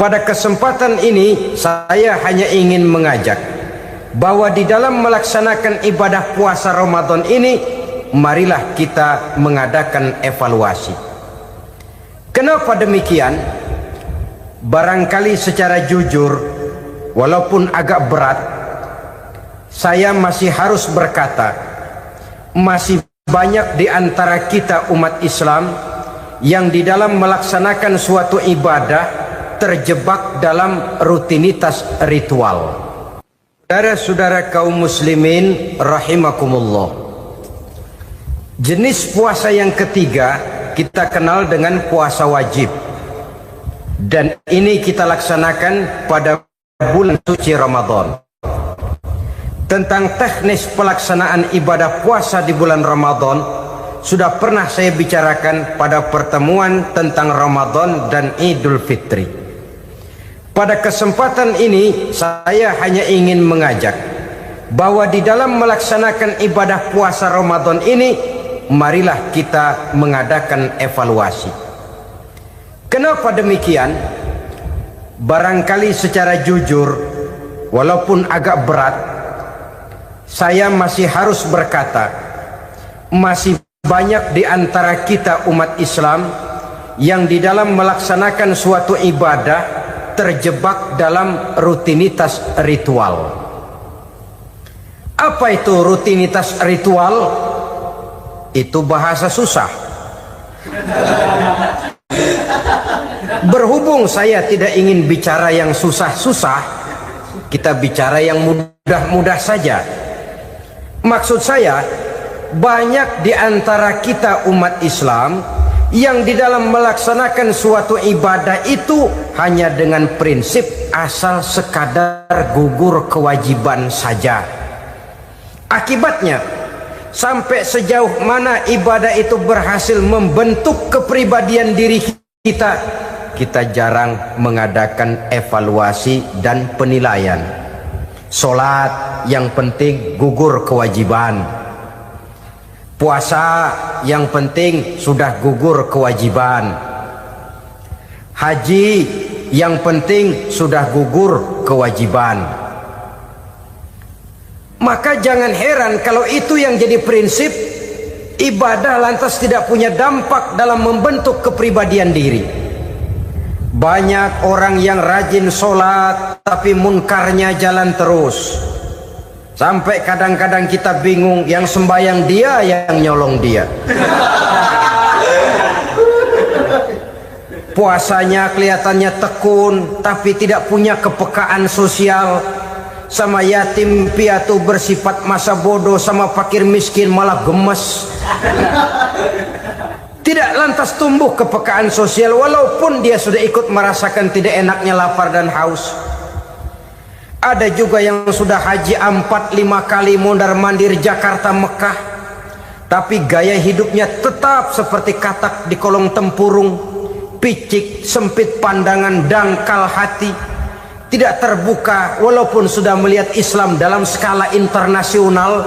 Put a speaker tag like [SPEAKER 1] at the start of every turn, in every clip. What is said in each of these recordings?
[SPEAKER 1] Pada kesempatan ini saya hanya ingin mengajak bahwa di dalam melaksanakan ibadah puasa Ramadan ini, marilah kita mengadakan evaluasi. Kenapa demikian? Barangkali secara jujur, walaupun agak berat, saya masih harus berkata, masih banyak di antara kita umat Islam yang di dalam melaksanakan suatu ibadah terjebak dalam rutinitas ritual. Saudara-saudara kaum muslimin rahimakumullah, jenis puasa yang ketiga kita kenal dengan puasa wajib, dan ini kita laksanakan pada bulan suci Ramadan. Tentang teknis pelaksanaan ibadah puasa di bulan Ramadan sudah pernah saya bicarakan pada pertemuan tentang Ramadan dan Idul Fitri. Pada kesempatan ini saya hanya ingin mengajak bahwa di dalam melaksanakan ibadah puasa Ramadan ini, marilah kita mengadakan evaluasi. Kenapa demikian? Barangkali secara jujur, walaupun agak berat, saya masih harus berkata, masih banyak di antara kita umat Islam yang di dalam melaksanakan suatu ibadah terjebak dalam rutinitas ritual. Apa itu rutinitas ritual? Itu bahasa susah. Berhubung saya tidak ingin bicara yang susah-susah, kita bicara yang mudah-mudah saja. Maksud saya, banyak di antara kita umat Islam yang di dalam melaksanakan suatu ibadah itu hanya dengan prinsip asal sekadar gugur kewajiban saja. Akibatnya, sampai sejauh mana ibadah itu berhasil membentuk kepribadian diri kita, kita jarang mengadakan evaluasi dan penilaian. Solat yang penting gugur kewajiban, puasa yang penting sudah gugur kewajiban, haji yang penting sudah gugur kewajiban. Maka jangan heran kalau itu yang jadi prinsip, ibadah lantas tidak punya dampak dalam membentuk kepribadian diri. Banyak orang yang rajin sholat tapi munkarnya jalan terus. Sampai kadang-kadang kita bingung, yang sembahyang dia, yang nyolong dia. Puasanya kelihatannya tekun, tapi tidak punya kepekaan sosial. Sama yatim piatu bersifat masa bodoh, sama fakir miskin malah gemes. Tidak lantas tumbuh kepekaan sosial, walaupun dia sudah ikut merasakan tidak enaknya lapar dan haus. Ada juga yang sudah haji 4-5 kali mondar-mandir Jakarta Mekah, tapi gaya hidupnya tetap seperti katak di kolong tempurung, picik, sempit pandangan, dangkal hati, tidak terbuka walaupun sudah melihat Islam dalam skala internasional.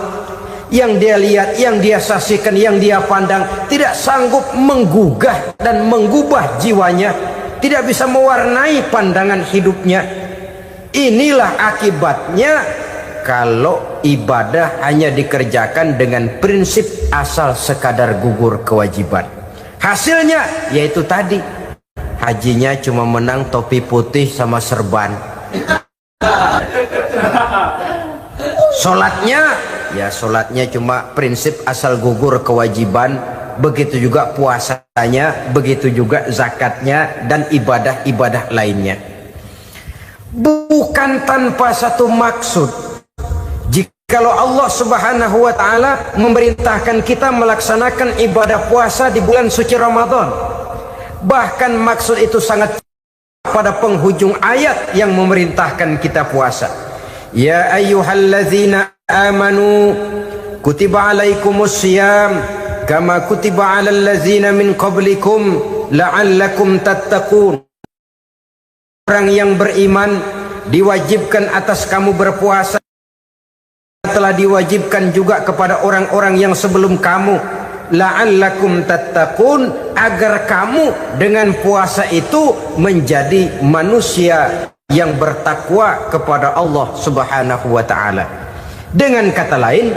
[SPEAKER 1] Yang dia lihat, yang dia saksikan, yang dia pandang, tidak sanggup menggugah dan menggubah jiwanya, tidak bisa mewarnai pandangan hidupnya. Inilah akibatnya kalau ibadah hanya dikerjakan dengan prinsip asal sekadar gugur kewajiban. Hasilnya yaitu tadi, hajinya cuma menang topi putih sama serban. Sholatnya, ya sholatnya cuma prinsip asal gugur kewajiban. Begitu juga puasanya, begitu juga zakatnya dan ibadah-ibadah lainnya. Bukan tanpa satu maksud. Jikalau Allah Subhanahu wa taala memerintahkan kita melaksanakan ibadah puasa di bulan suci Ramadan, bahkan maksud itu sangat pada penghujung ayat yang memerintahkan kita puasa. Ya ayyuhalladzina amanu kutiba alaikumus syiyam kama kutiba alal ladzina min qablikum la'allakum tattaqun. Orang yang beriman diwajibkan atas kamu berpuasa, telah diwajibkan juga kepada orang-orang yang sebelum kamu, la'allakum tattaqun, agar kamu dengan puasa itu menjadi manusia yang bertakwa kepada Allah Subhanahu wa taala. Dengan kata lain,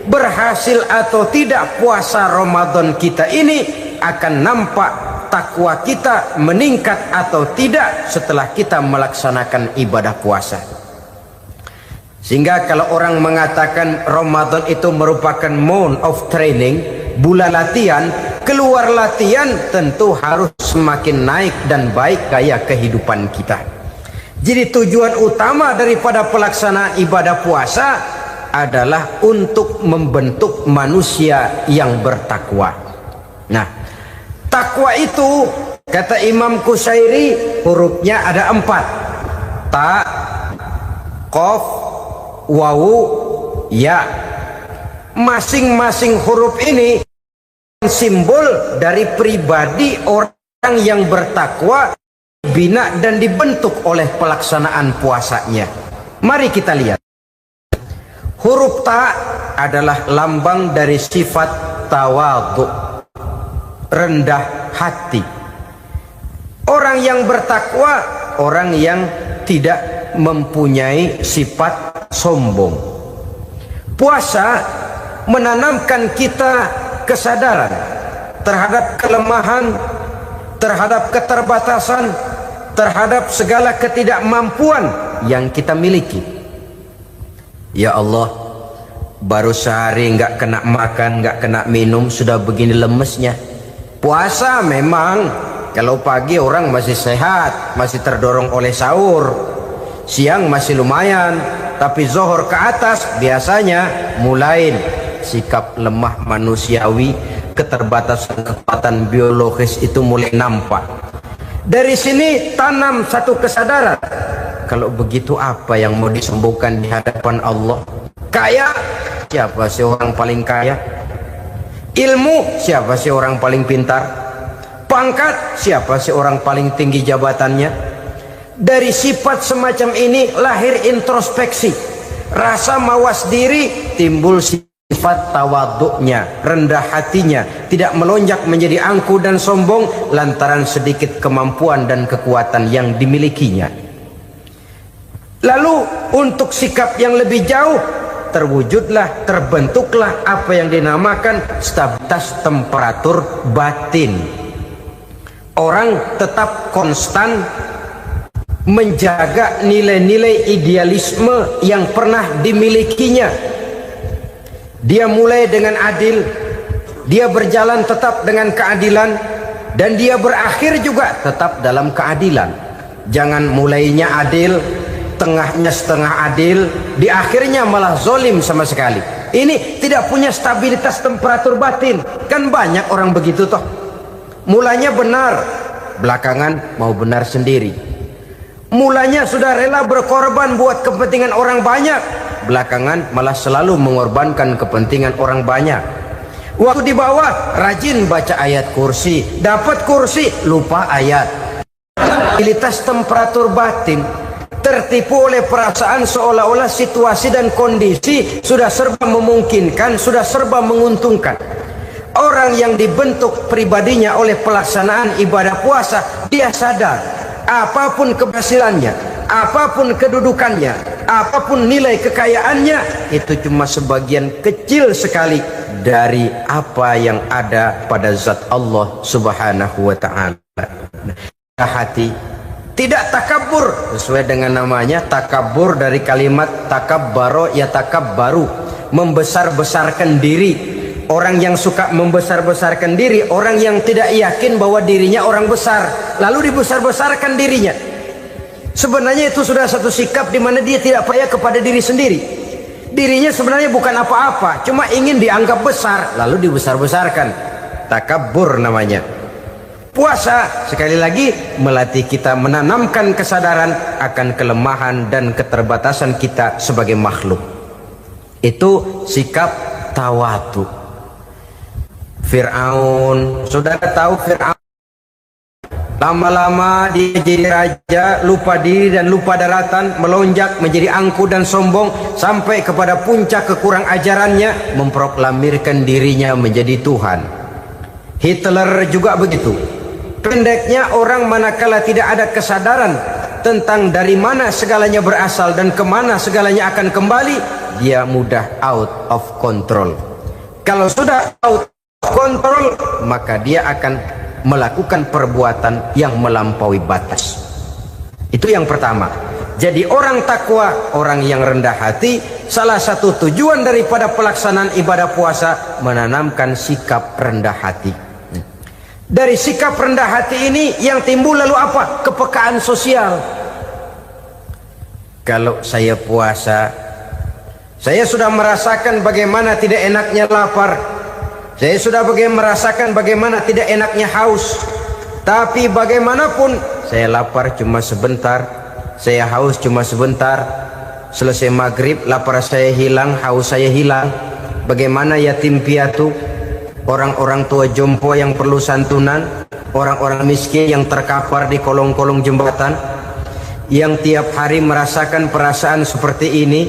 [SPEAKER 1] berhasil atau tidak puasa Ramadan kita ini akan nampak takwa kita meningkat atau tidak setelah kita melaksanakan ibadah puasa. Sehingga kalau orang mengatakan Ramadan itu merupakan month of training, bulan latihan, keluar latihan tentu harus semakin naik dan baik gaya kehidupan kita. Jadi tujuan utama daripada pelaksanaan ibadah puasa adalah untuk membentuk manusia yang bertakwa. Nah, takwa itu kata Imam Qusairi hurufnya ada 4. Ta, qaf, wawu, ya. Masing-masing huruf ini simbol dari pribadi orang yang bertakwa, bina dan dibentuk oleh pelaksanaan puasanya. Mari kita lihat. Huruf ta adalah lambang dari sifat tawadhu, rendah hati. Orang yang bertakwa, orang yang tidak mempunyai sifat sombong. Puasa menanamkan kita kesadaran terhadap kelemahan, terhadap keterbatasan, terhadap segala ketidakmampuan yang kita miliki. Ya Allah, baru sehari nggak kena makan, nggak kena minum, sudah begini lemesnya. Puasa memang, kalau pagi orang masih sehat, masih terdorong oleh sahur, siang masih lumayan, tapi zuhur ke atas biasanya mulai sikap lemah manusiawi, keterbatasan kekuatan biologis itu mulai nampak. Dari sini tanam satu kesadaran, kalau begitu apa yang mau disembuhkan di hadapan Allah? Kaya, siapa sih orang paling kaya? Ilmu, siapa sih orang paling pintar? Pangkat, siapa sih orang paling tinggi jabatannya? Dari sifat semacam ini lahir introspeksi, rasa mawas diri, timbul sifat tawaduknya, rendah hatinya, tidak melonjak menjadi angku dan sombong lantaran sedikit kemampuan dan kekuatan yang dimilikinya. Lalu untuk sikap yang lebih jauh, terwujudlah, terbentuklah apa yang dinamakan stabilitas temperatur batin. Orang tetap konstan menjaga nilai-nilai idealisme yang pernah dimilikinya. Dia mulai dengan adil, dia berjalan tetap dengan keadilan, dan dia berakhir juga tetap dalam keadilan. Jangan mulainya adil, tengahnya setengah adil, di akhirnya malah zolim sama sekali. Ini tidak punya stabilitas temperatur batin. Kan banyak orang begitu toh. Mulanya benar, belakangan mau benar sendiri. Mulanya sudah rela berkorban buat kepentingan orang banyak, belakangan malah selalu mengorbankan kepentingan orang banyak. Waktu di bawah rajin baca ayat kursi, dapat kursi lupa ayat. Stabilitas temperatur batin, tertipu oleh perasaan seolah-olah situasi dan kondisi sudah serba memungkinkan, sudah serba menguntungkan. Orang yang dibentuk pribadinya oleh pelaksanaan ibadah puasa, dia sadar apapun keberhasilannya, apapun kedudukannya, apapun nilai kekayaannya, itu cuma sebagian kecil sekali dari apa yang ada pada zat Allah Subhanahu wa ta'ala. Hati tidak takabur, sesuai dengan namanya takabur dari kalimat takabbaro ya takabbaru, membesar-besarkan diri. Orang yang suka membesar-besarkan diri, orang yang tidak yakin bahwa dirinya orang besar, lalu dibesar-besarkan dirinya. Sebenarnya itu sudah satu sikap di mana dia tidak percaya kepada diri sendiri. Dirinya sebenarnya bukan apa-apa, cuma ingin dianggap besar, lalu dibesar-besarkan. Takabbur namanya. Puasa sekali lagi melatih kita menanamkan kesadaran akan kelemahan dan keterbatasan kita sebagai makhluk. Itu sikap tawadhu. Fir'aun, saudara tahu Fir'aun, lama-lama dia jadi raja, lupa diri dan lupa daratan, melonjak menjadi angku dan sombong sampai kepada puncak kekurang ajarannya, memproklamirkan dirinya menjadi Tuhan. Hitler juga begitu. Pendeknya, orang manakala tidak ada kesadaran tentang dari mana segalanya berasal dan kemana segalanya akan kembali, dia mudah out of control. Kalau sudah out of control, maka dia akan melakukan perbuatan yang melampaui batas. Itu yang pertama. Jadi orang takwa, orang yang rendah hati, salah satu tujuan daripada pelaksanaan ibadah puasa menanamkan sikap rendah hati. Dari sikap rendah hati ini yang timbul lalu apa? Kepekaan sosial. Kalau saya puasa, saya sudah merasakan bagaimana tidak enaknya lapar. Saya sudah merasakan bagaimana tidak enaknya haus. Tapi bagaimanapun, saya lapar cuma sebentar, saya haus cuma sebentar. Selesai maghrib, lapar saya hilang, haus saya hilang. Bagaimana yatim piatu, orang-orang tua jompo yang perlu santunan, orang-orang miskin yang terkapar di kolong-kolong jembatan, yang tiap hari merasakan perasaan seperti ini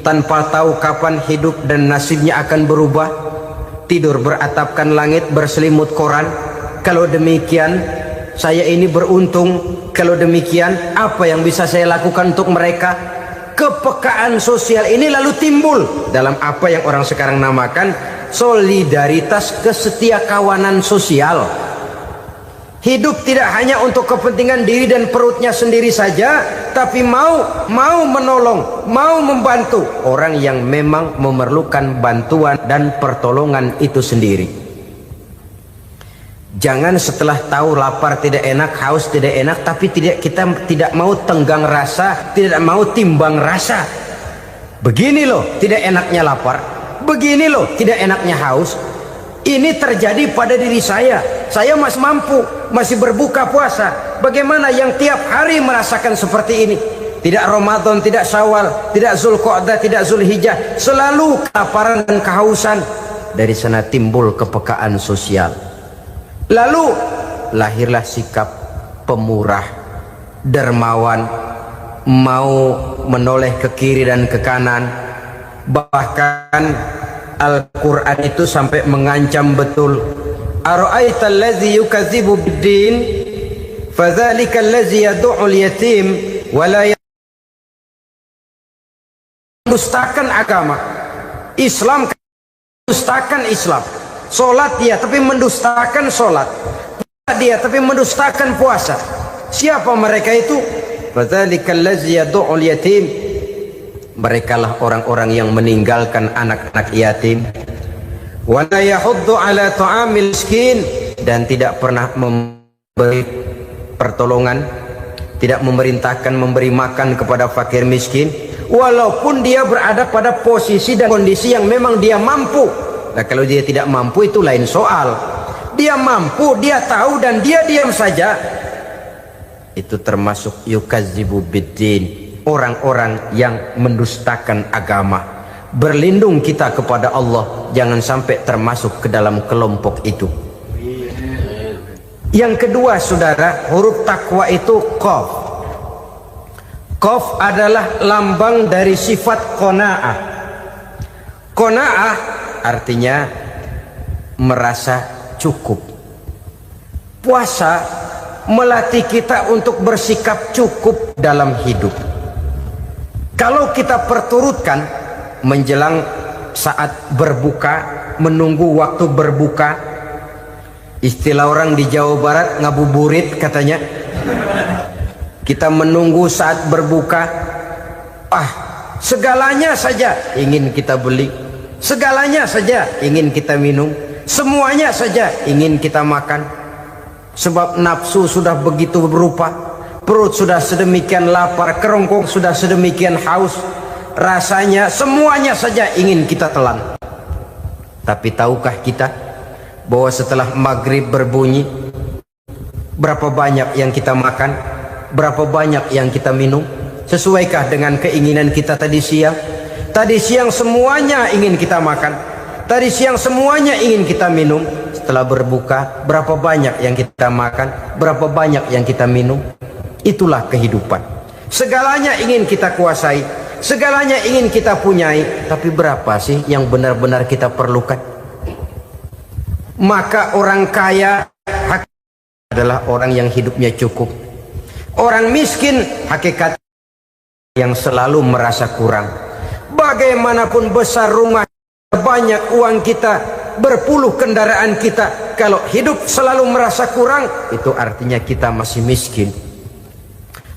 [SPEAKER 1] tanpa tahu kapan hidup dan nasibnya akan berubah. Tidur beratapkan langit, berselimut koran. Kalau demikian, saya ini beruntung. Kalau demikian, apa yang bisa saya lakukan untuk mereka? Kepekaan sosial ini lalu timbul dalam apa yang orang sekarang namakan solidaritas, kesetiakawanan sosial. Hidup tidak hanya untuk kepentingan diri dan perutnya sendiri saja, tapi mau menolong, mau membantu orang yang memang memerlukan bantuan dan pertolongan itu sendiri. Jangan setelah tahu lapar tidak enak, haus tidak enak, tapi kita tidak mau tenggang rasa, tidak mau timbang rasa. Begini loh tidak enaknya lapar, begini loh tidak enaknya haus. Ini terjadi pada diri saya masih mampu, masih berbuka puasa. Bagaimana yang tiap hari merasakan seperti ini? Tidak Ramadan, tidak Syawal, tidak Zulqa'dah, tidak Zulhijjah, selalu kelaparan dan kehausan. Dari sana timbul kepekaan sosial. Lalu lahirlah sikap pemurah, dermawan, mau menoleh ke kiri dan ke kanan. Bahkan Al-Quran itu sampai mengancam betul. Ara'aital ladzi yukadzibu bid-din fadzalikal ladzi yad'ul yatim wa la mendustakan agama. Islam mendustakan Islam. Salat dia tapi mendustakan salat. Puasa dia tapi mendustakan puasa. Siapa mereka itu? Fadzalikal ladzi yad'ul yatim. Merekalah orang-orang yang meninggalkan anak-anak yatim. Wa la yahuddu ala ta'amil miskin, dan tidak pernah memberi pertolongan, tidak memerintahkan memberi makan kepada fakir miskin, walaupun dia berada pada posisi dan kondisi yang memang dia mampu. Nah, kalau dia tidak mampu itu lain soal. Dia mampu, dia tahu, dan dia diam saja. Itu termasuk yukadzibu biddin, orang-orang yang mendustakan agama. Berlindung kita kepada Allah, jangan sampai termasuk ke dalam kelompok itu. Yang kedua, saudara, huruf takwa itu qaf. Qaf adalah lambang dari sifat qanaah. Qanaah artinya merasa cukup. Puasa melatih kita untuk bersikap cukup dalam hidup. Kalau kita perturutkan menjelang saat berbuka, menunggu waktu berbuka, istilah orang di Jawa Barat ngabuburit katanya, kita menunggu saat berbuka, segalanya saja ingin kita beli, segalanya saja ingin kita minum, semuanya saja ingin kita makan, sebab nafsu sudah begitu berupa, perut sudah sedemikian lapar, kerongkong sudah sedemikian haus, rasanya semuanya saja ingin kita telan. Tapi tahukah kita bahwa setelah maghrib berbunyi, berapa banyak yang kita makan, berapa banyak yang kita minum? Sesuaikah dengan keinginan kita tadi siang? Tadi siang semuanya ingin kita makan, tadi siang semuanya ingin kita minum. Setelah berbuka, berapa banyak yang kita makan, berapa banyak yang kita minum? Itulah kehidupan. Segalanya ingin kita kuasai, segalanya ingin kita punyai, tapi berapa sih yang benar-benar kita perlukan? Maka orang kaya adalah orang yang hidupnya cukup. Orang miskin hakikat yang selalu merasa kurang. Bagaimanapun besar rumah, banyak uang kita, berpuluh kendaraan kita, kalau hidup selalu merasa kurang, itu artinya kita masih miskin.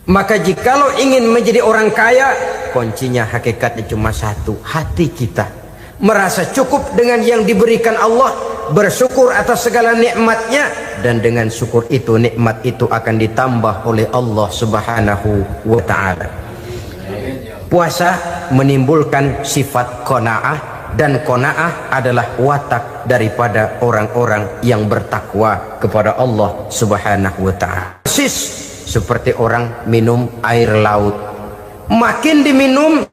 [SPEAKER 1] Maka jikalau ingin menjadi orang kaya, kuncinya hakikatnya cuma satu, hati kita merasa cukup dengan yang diberikan Allah, bersyukur atas segala nikmatnya, dan dengan syukur itu nikmat itu akan ditambah oleh Allah Subhanahu wa ta'ala. Puasa menimbulkan sifat qanaah, dan qanaah adalah watak daripada orang-orang yang bertakwa kepada Allah Subhanahu wa ta'ala. Persis seperti orang minum air laut, makin diminum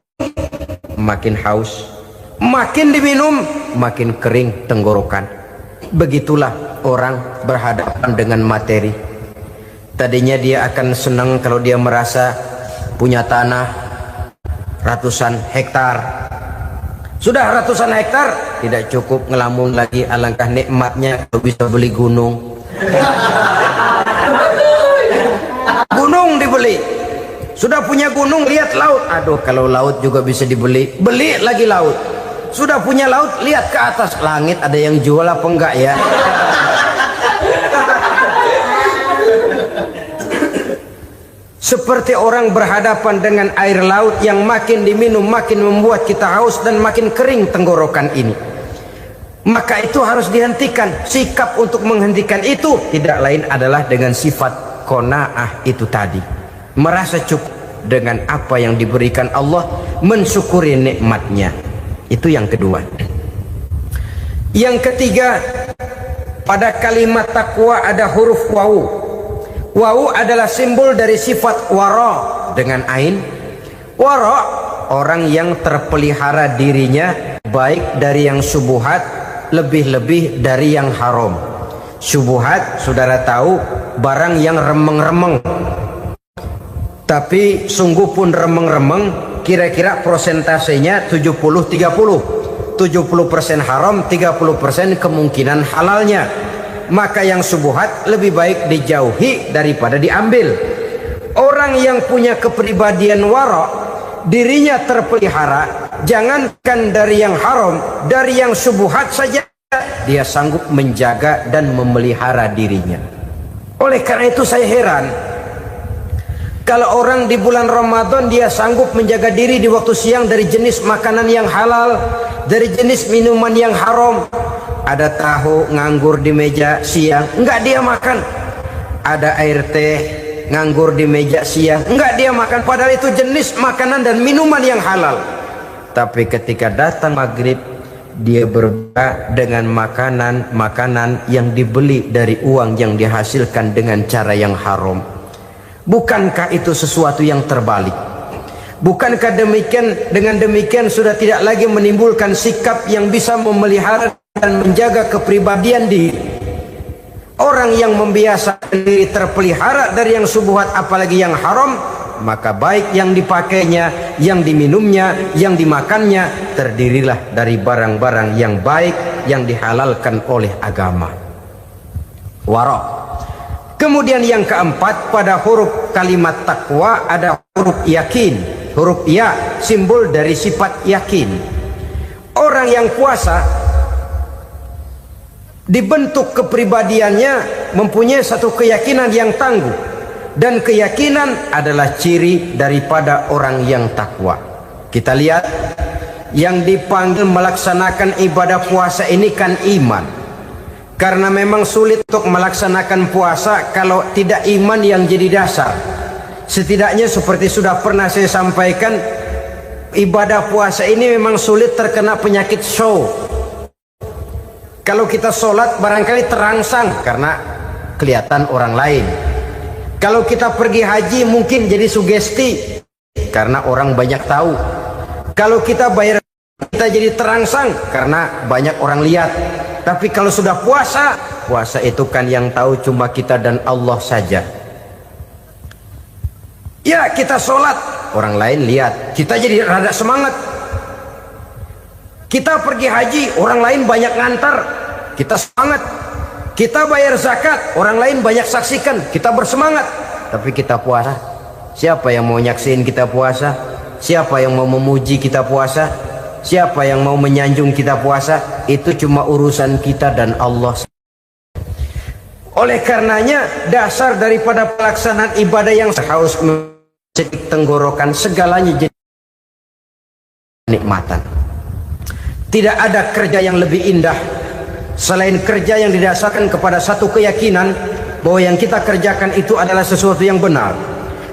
[SPEAKER 1] makin haus, makin diminum makin kering tenggorokan. Begitulah orang berhadapan dengan materi. Tadinya dia akan senang kalau dia merasa punya tanah ratusan hektar. Sudah ratusan hektar tidak cukup, ngelamun lagi, alangkah nikmatnya kalau bisa beli gunung. Gunung dibeli. Sudah punya gunung, lihat laut. Aduh, kalau laut juga bisa dibeli, beli lagi laut. Sudah punya laut, lihat ke atas, langit ada yang jual apa enggak ya? Seperti orang berhadapan dengan air laut yang makin diminum makin membuat kita haus dan makin kering tenggorokan ini. Maka itu harus dihentikan. Sikap untuk menghentikan itu tidak lain adalah dengan sifat qanaah itu tadi, merasa cukup dengan apa yang diberikan Allah, mensyukuri nikmatnya. Itu yang kedua. Yang ketiga, pada kalimat takwa ada huruf wawu. Wawu adalah simbol dari sifat wara dengan ain. Wara, orang yang terpelihara dirinya baik dari yang syubhat, lebih-lebih dari yang haram. Syubhat, saudara tahu, barang yang remeng-remeng. Tapi sungguh pun remeng-remeng, kira-kira prosentasenya 70-30. 70% haram, 30% kemungkinan halalnya. Maka yang syubhat lebih baik dijauhi daripada diambil. Orang yang punya kepribadian wara, dirinya terpelihara, jangankan dari yang haram, dari yang syubhat saja dia sanggup menjaga dan memelihara dirinya. Oleh karena itu saya heran kalau orang di bulan Ramadan dia sanggup menjaga diri di waktu siang dari jenis makanan yang halal, dari jenis minuman yang haram. Ada tahu nganggur di meja siang, enggak dia makan. Ada air teh nganggur di meja siang, enggak dia makan. Padahal itu jenis makanan dan minuman yang halal. Tapi ketika datang maghrib, dia berbuka dengan makanan yang dibeli dari uang yang dihasilkan dengan cara yang haram. Bukankah itu sesuatu yang terbalik? Bukankah dengan demikian sudah tidak lagi menimbulkan sikap yang bisa memelihara dan menjaga kepribadian diri? Orang yang membiasakan diri terpelihara dari yang syubhat apalagi yang haram, maka baik yang dipakainya, yang diminumnya, yang dimakannya terdirilah dari barang-barang yang baik yang dihalalkan oleh agama. Wara. Kemudian yang keempat, pada huruf kalimat takwa ada huruf yakin. Huruf ya simbol dari sifat yakin. Orang yang puasa dibentuk kepribadiannya mempunyai satu keyakinan yang tangguh, dan keyakinan adalah ciri daripada orang yang takwa. Kita lihat yang dipanggil melaksanakan ibadah puasa ini kan iman, karena memang sulit untuk melaksanakan puasa kalau tidak iman yang jadi dasar. Setidaknya seperti sudah pernah saya sampaikan, ibadah puasa ini memang sulit terkena penyakit show. Kalau kita sholat barangkali terangsang karena kelihatan orang lain. Kalau kita pergi haji mungkin jadi sugesti karena orang banyak tahu. Kalau kita bayar kita jadi terangsang karena banyak orang lihat. Tapi kalau sudah puasa, puasa itu kan yang tahu cuma kita dan Allah saja. Ya kita sholat, orang lain lihat, kita jadi rada semangat. Kita pergi haji, orang lain banyak ngantar, kita semangat. Kita bayar zakat, orang lain banyak saksikan, kita bersemangat. Tapi kita puasa, siapa yang mau nyaksiin kita puasa? Siapa yang mau memuji kita puasa? Siapa yang mau menyanjung kita puasa? Itu cuma urusan kita dan Allah. Oleh karenanya, dasar daripada pelaksanaan ibadah yang haus tenggorokan, segalanya jadi nikmatan. Tidak ada kerja yang lebih indah selain kerja yang didasarkan kepada satu keyakinan bahwa yang kita kerjakan itu adalah sesuatu yang benar.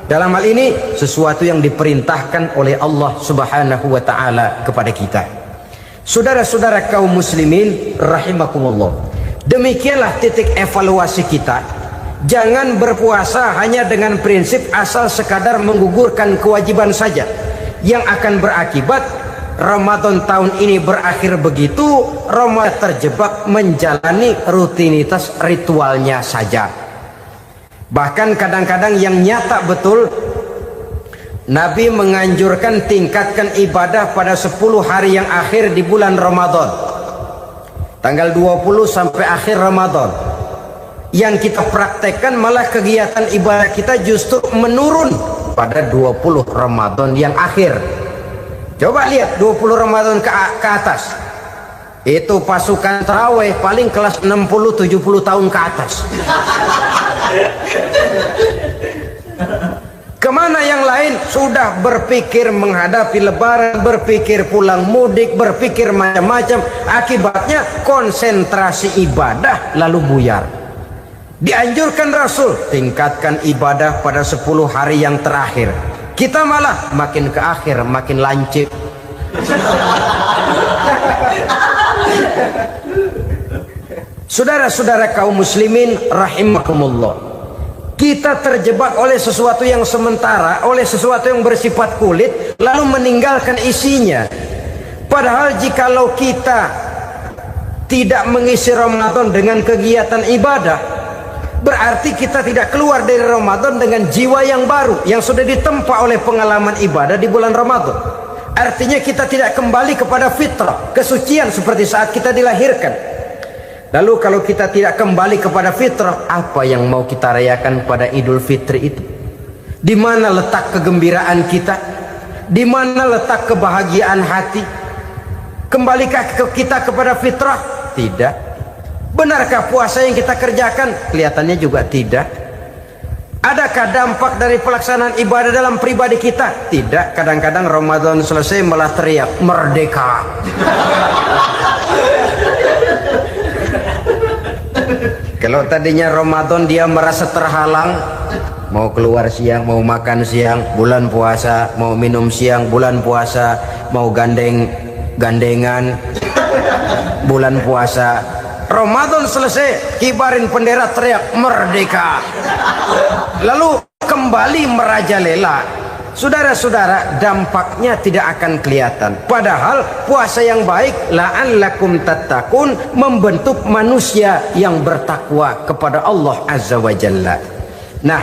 [SPEAKER 1] Dalam hal ini sesuatu yang diperintahkan oleh Allah Subhanahu wa taala kepada kita. Saudara-saudara kaum muslimin rahimakumullah. Demikianlah titik evaluasi kita. Jangan berpuasa hanya dengan prinsip asal sekadar menggugurkan kewajiban saja, yang akan berakibat Ramadan tahun ini berakhir begitu, Ramadan terjebak menjalani rutinitas ritualnya saja. Bahkan kadang-kadang yang nyata betul, Nabi menganjurkan tingkatkan ibadah pada 10 hari yang akhir di bulan Ramadan, tanggal 20 sampai akhir Ramadan. Yang kita praktekkan malah kegiatan ibadah kita justru menurun pada 20 Ramadan yang akhir. Coba lihat 20 Ramadan ke atas, itu pasukan tarawih paling kelas 60-70 tahun ke atas. Kemana yang lain? Sudah berpikir menghadapi lebaran, berpikir pulang mudik, berpikir macam-macam. Akibatnya konsentrasi ibadah lalu buyar. Dianjurkan Rasul, tingkatkan ibadah pada 10 hari yang terakhir. Kita malah makin ke akhir makin lancip. Saudara-saudara kaum muslimin rahimakumullah, kita terjebak oleh sesuatu yang sementara, oleh sesuatu yang bersifat kulit, lalu meninggalkan isinya. Padahal jikalau kita tidak mengisi Ramadan dengan kegiatan ibadah, berarti kita tidak keluar dari Ramadan dengan jiwa yang baru yang sudah ditempa oleh pengalaman ibadah di bulan Ramadan. Artinya kita tidak kembali kepada fitrah, kesucian seperti saat kita dilahirkan. Lalu kalau kita tidak kembali kepada fitrah, apa yang mau kita rayakan pada Idul Fitri itu? Di mana letak kegembiraan kita? Di mana letak kebahagiaan hati? Kembalikah kita kepada fitrah? Tidak. Benarkah puasa yang kita kerjakan? Kelihatannya juga tidak. Adakah dampak dari pelaksanaan ibadah dalam pribadi kita? Tidak. Kadang-kadang Ramadan selesai malah teriak merdeka. Kalau tadinya Ramadan dia merasa terhalang, mau keluar siang, mau makan siang, bulan puasa, mau minum siang, bulan puasa, mau gandengan, bulan puasa. Ramadan selesai, kibarin bendera, teriak merdeka, lalu kembali merajalela. Saudara-saudara, dampaknya tidak akan kelihatan. Padahal puasa yang baik, la'allakum tattaqun, membentuk manusia yang bertakwa kepada Allah Azza wa Jalla. Nah,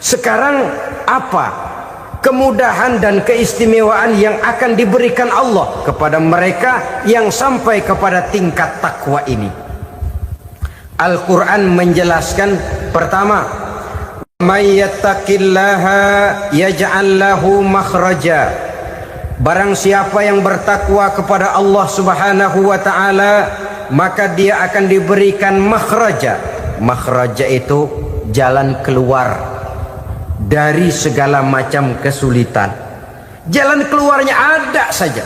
[SPEAKER 1] sekarang apa kemudahan dan keistimewaan yang akan diberikan Allah kepada mereka yang sampai kepada tingkat takwa ini? Al-Quran menjelaskan, pertama, may yattaqillaha yaj'al lahu makhraja. Barang siapa yang bertakwa kepada Allah Subhanahu wa taala, maka dia akan diberikan makhraja. Makhraja itu jalan keluar dari segala macam kesulitan. Jalan keluarnya ada saja.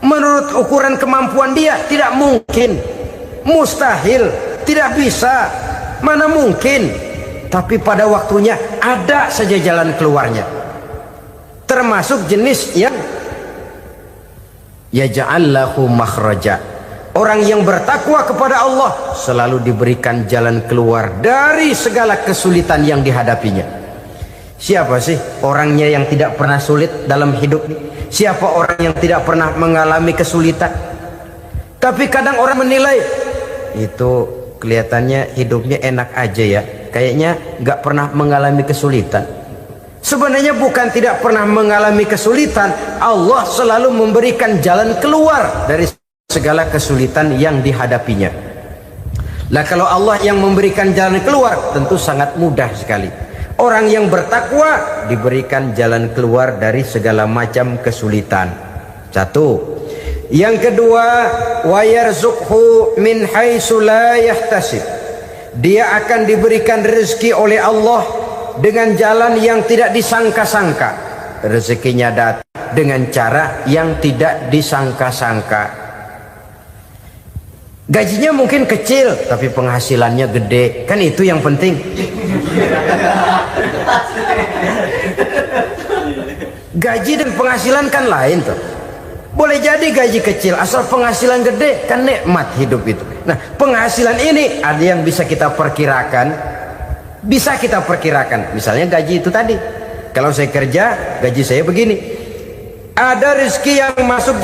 [SPEAKER 1] Menurut ukuran kemampuan dia tidak mungkin, mustahil, tidak bisa, mana mungkin. Tapi pada waktunya ada saja jalan keluarnya. Termasuk jenis yang yaj'allahu makhraja. Orang yang bertakwa kepada Allah selalu diberikan jalan keluar dari segala kesulitan yang dihadapinya. Siapa sih orangnya yang tidak pernah sulit dalam hidup ini? Siapa orang yang tidak pernah mengalami kesulitan? Tapi kadang orang menilai, itu kelihatannya hidupnya enak aja ya, kayaknya nggak pernah mengalami kesulitan. Sebenarnya bukan tidak pernah mengalami kesulitan, Allah selalu memberikan jalan keluar dari segala kesulitan yang dihadapinya. Lah kalau Allah yang memberikan jalan keluar, tentu sangat mudah sekali. Orang yang bertakwa diberikan jalan keluar dari segala macam kesulitan. Satu. Yang kedua, wa yarzuqhu min haitsu la yahtasib. Dia akan diberikan rezeki oleh Allah dengan jalan yang tidak disangka-sangka. Rezekinya datang dengan cara yang tidak disangka-sangka. Gajinya mungkin kecil, tapi penghasilannya gede. Kan itu yang penting. Gaji dan penghasilan kan lain tuh. Boleh jadi gaji kecil, asal penghasilan gede, kan nikmat hidup itu. Nah, penghasilan ini ada yang bisa kita perkirakan. Bisa kita perkirakan. Misalnya gaji itu tadi. Kalau saya kerja, gaji saya begini. Ada rezeki yang masuk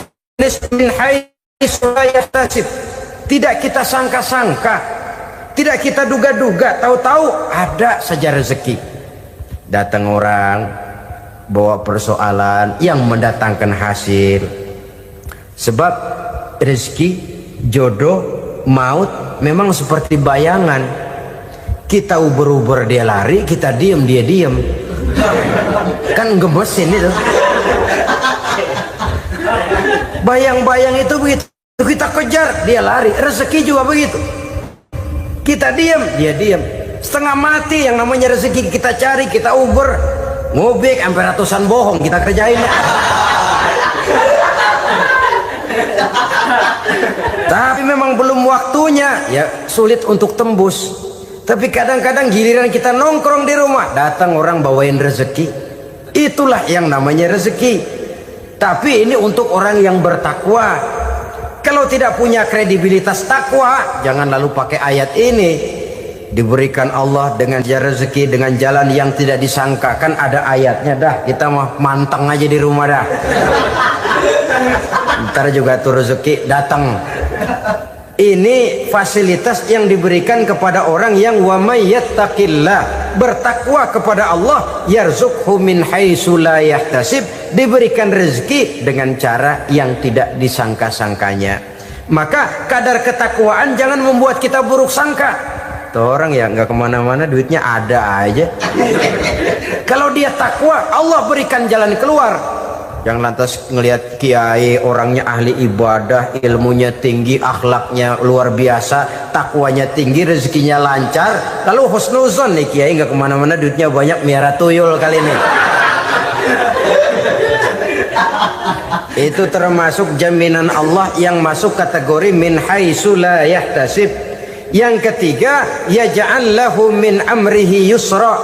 [SPEAKER 1] min haitsu la yahtasib. Tidak kita sangka-sangka, tidak kita duga-duga, tahu-tahu ada saja rezeki. Datang orang bawa persoalan yang mendatangkan hasil. Sebab rezeki, jodoh, maut memang seperti bayangan. Kita uber-uber dia lari, kita diem dia diem. Kan gemesin itu. Bayang-bayang itu begitu. Kita kejar, dia lari. Rezeki juga begitu. Kita diam, dia diam. Setengah mati yang namanya rezeki kita cari, kita uber, ngobek sampai ratusan bohong kita kerjain. Tapi memang belum waktunya, ya sulit untuk tembus. Tapi kadang-kadang giliran kita nongkrong di rumah, datang orang bawain rezeki. Itulah yang namanya rezeki. Tapi ini untuk orang yang bertakwa. Kalau tidak punya kredibilitas takwa, jangan lalu pakai ayat ini. Diberikan Allah dengan rezeki dengan jalan yang tidak disangka. Kan ada ayatnya dah. Kita mah manteng aja di rumah dah. Ntar juga tuh rezeki datang. Ini fasilitas yang diberikan kepada orang yang wa may yattaqillah, bertakwa kepada Allah, yarzuqhu min haitsu la yahtasib, diberikan rezeki dengan cara yang tidak disangka-sangkanya. Maka kadar ketakwaan jangan membuat kita buruk sangka. Tuh orang ya nggak kemana-mana, duitnya ada aja. Kalau dia takwa, Allah berikan jalan keluar. Jangan lantas ngelihat kiai orangnya ahli ibadah, ilmunya tinggi, akhlaknya luar biasa, takwanya tinggi, rezekinya lancar, lalu husnuzon nih kiai nggak kemana-mana, duitnya banyak, miara tuyul kali ini. Itu termasuk jaminan Allah yang masuk kategori min haitsu la yahtasib. Yang ketiga, yaj'al lahu min amrihi yusra,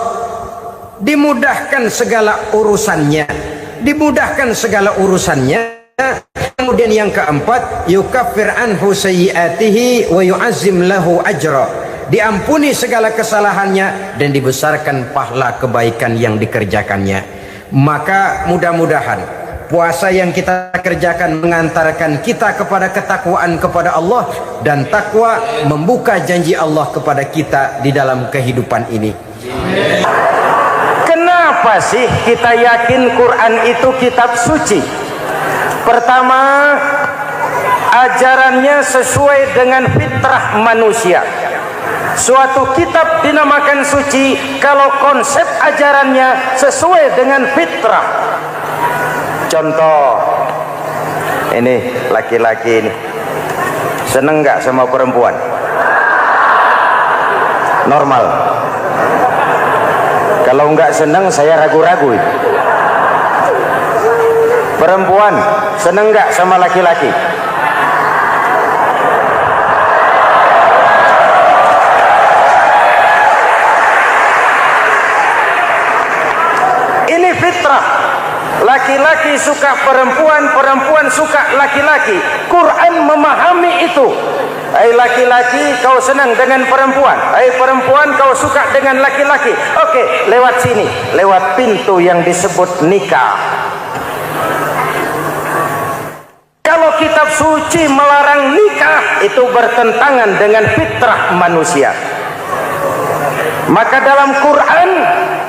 [SPEAKER 1] dimudahkan segala urusannya. Dimudahkan segala urusannya. Kemudian yang keempat, yukaffir anhu sayyiatihi wa yu'azzim lahu ajra, diampuni segala kesalahannya dan dibesarkan pahala kebaikan yang dikerjakannya. Maka mudah-mudahan puasa yang kita kerjakan mengantarkan kita kepada ketakwaan kepada Allah, dan takwa membuka janji Allah kepada kita di dalam kehidupan ini. Kenapa sih kita yakin Quran itu kitab suci? Pertama, ajarannya sesuai dengan fitrah manusia. Suatu kitab dinamakan suci kalau konsep ajarannya sesuai dengan fitrah. Contoh, ini laki-laki ini seneng nggak sama perempuan? Normal. Kalau nggak seneng saya ragu-ragu. Perempuan seneng nggak sama laki-laki? Ini fitrah. Laki-laki suka perempuan, perempuan suka laki-laki. Quran memahami itu. Hai laki-laki, kau senang dengan perempuan. Hai perempuan, kau suka dengan laki-laki. Oke, lewat sini, lewat pintu yang disebut nikah. Kalau kitab suci melarang nikah, itu bertentangan dengan fitrah manusia. Maka dalam Quran,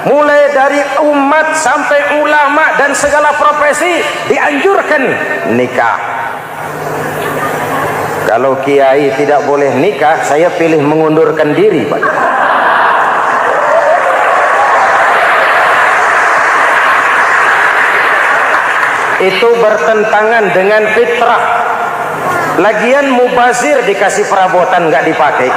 [SPEAKER 1] mulai dari umat sampai ulama dan segala profesi dianjurkan nikah. Kalau kiai tidak boleh nikah, saya pilih mengundurkan diri, Pak. Itu bertentangan dengan fitrah. Lagian mubazir dikasih perabotan nggak dipakai.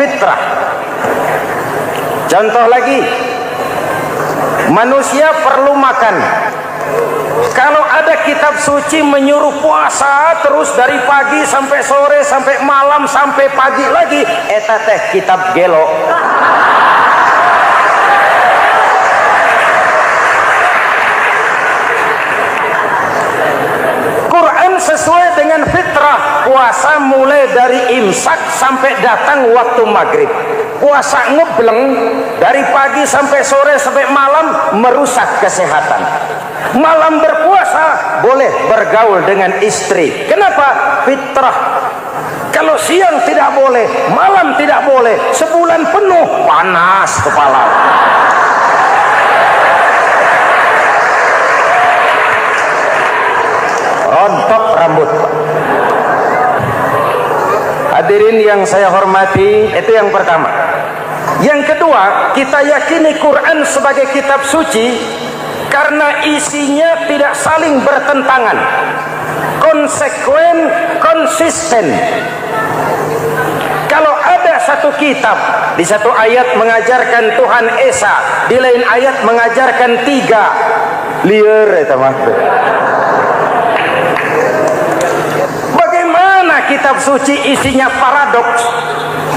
[SPEAKER 1] Fitrah. Contoh lagi, manusia perlu makan. Kalau ada kitab suci menyuruh puasa terus dari pagi sampai sore sampai malam sampai pagi lagi, eta teh kitab gelo. Quran sesuai dengan fitrah, puasa mulai dari imsak sampai datang waktu maghrib. Puasa ngebleng dari pagi sampai sore sampai malam merusak kesehatan. Malam berpuasa boleh bergaul dengan istri. Kenapa? Fitrah. Kalau siang tidak boleh, malam tidak boleh, sebulan penuh panas kepala. Rontok rambut. Hadirin yang saya hormati, itu yang pertama. Yang kedua, kita yakini Quran sebagai kitab suci karena isinya tidak saling bertentangan, konsekuen, konsisten. Kalau ada satu kitab, di satu ayat mengajarkan Tuhan Esa, di lain ayat mengajarkan tiga, liar itu mah. Bagaimana kitab suci isinya paradoks?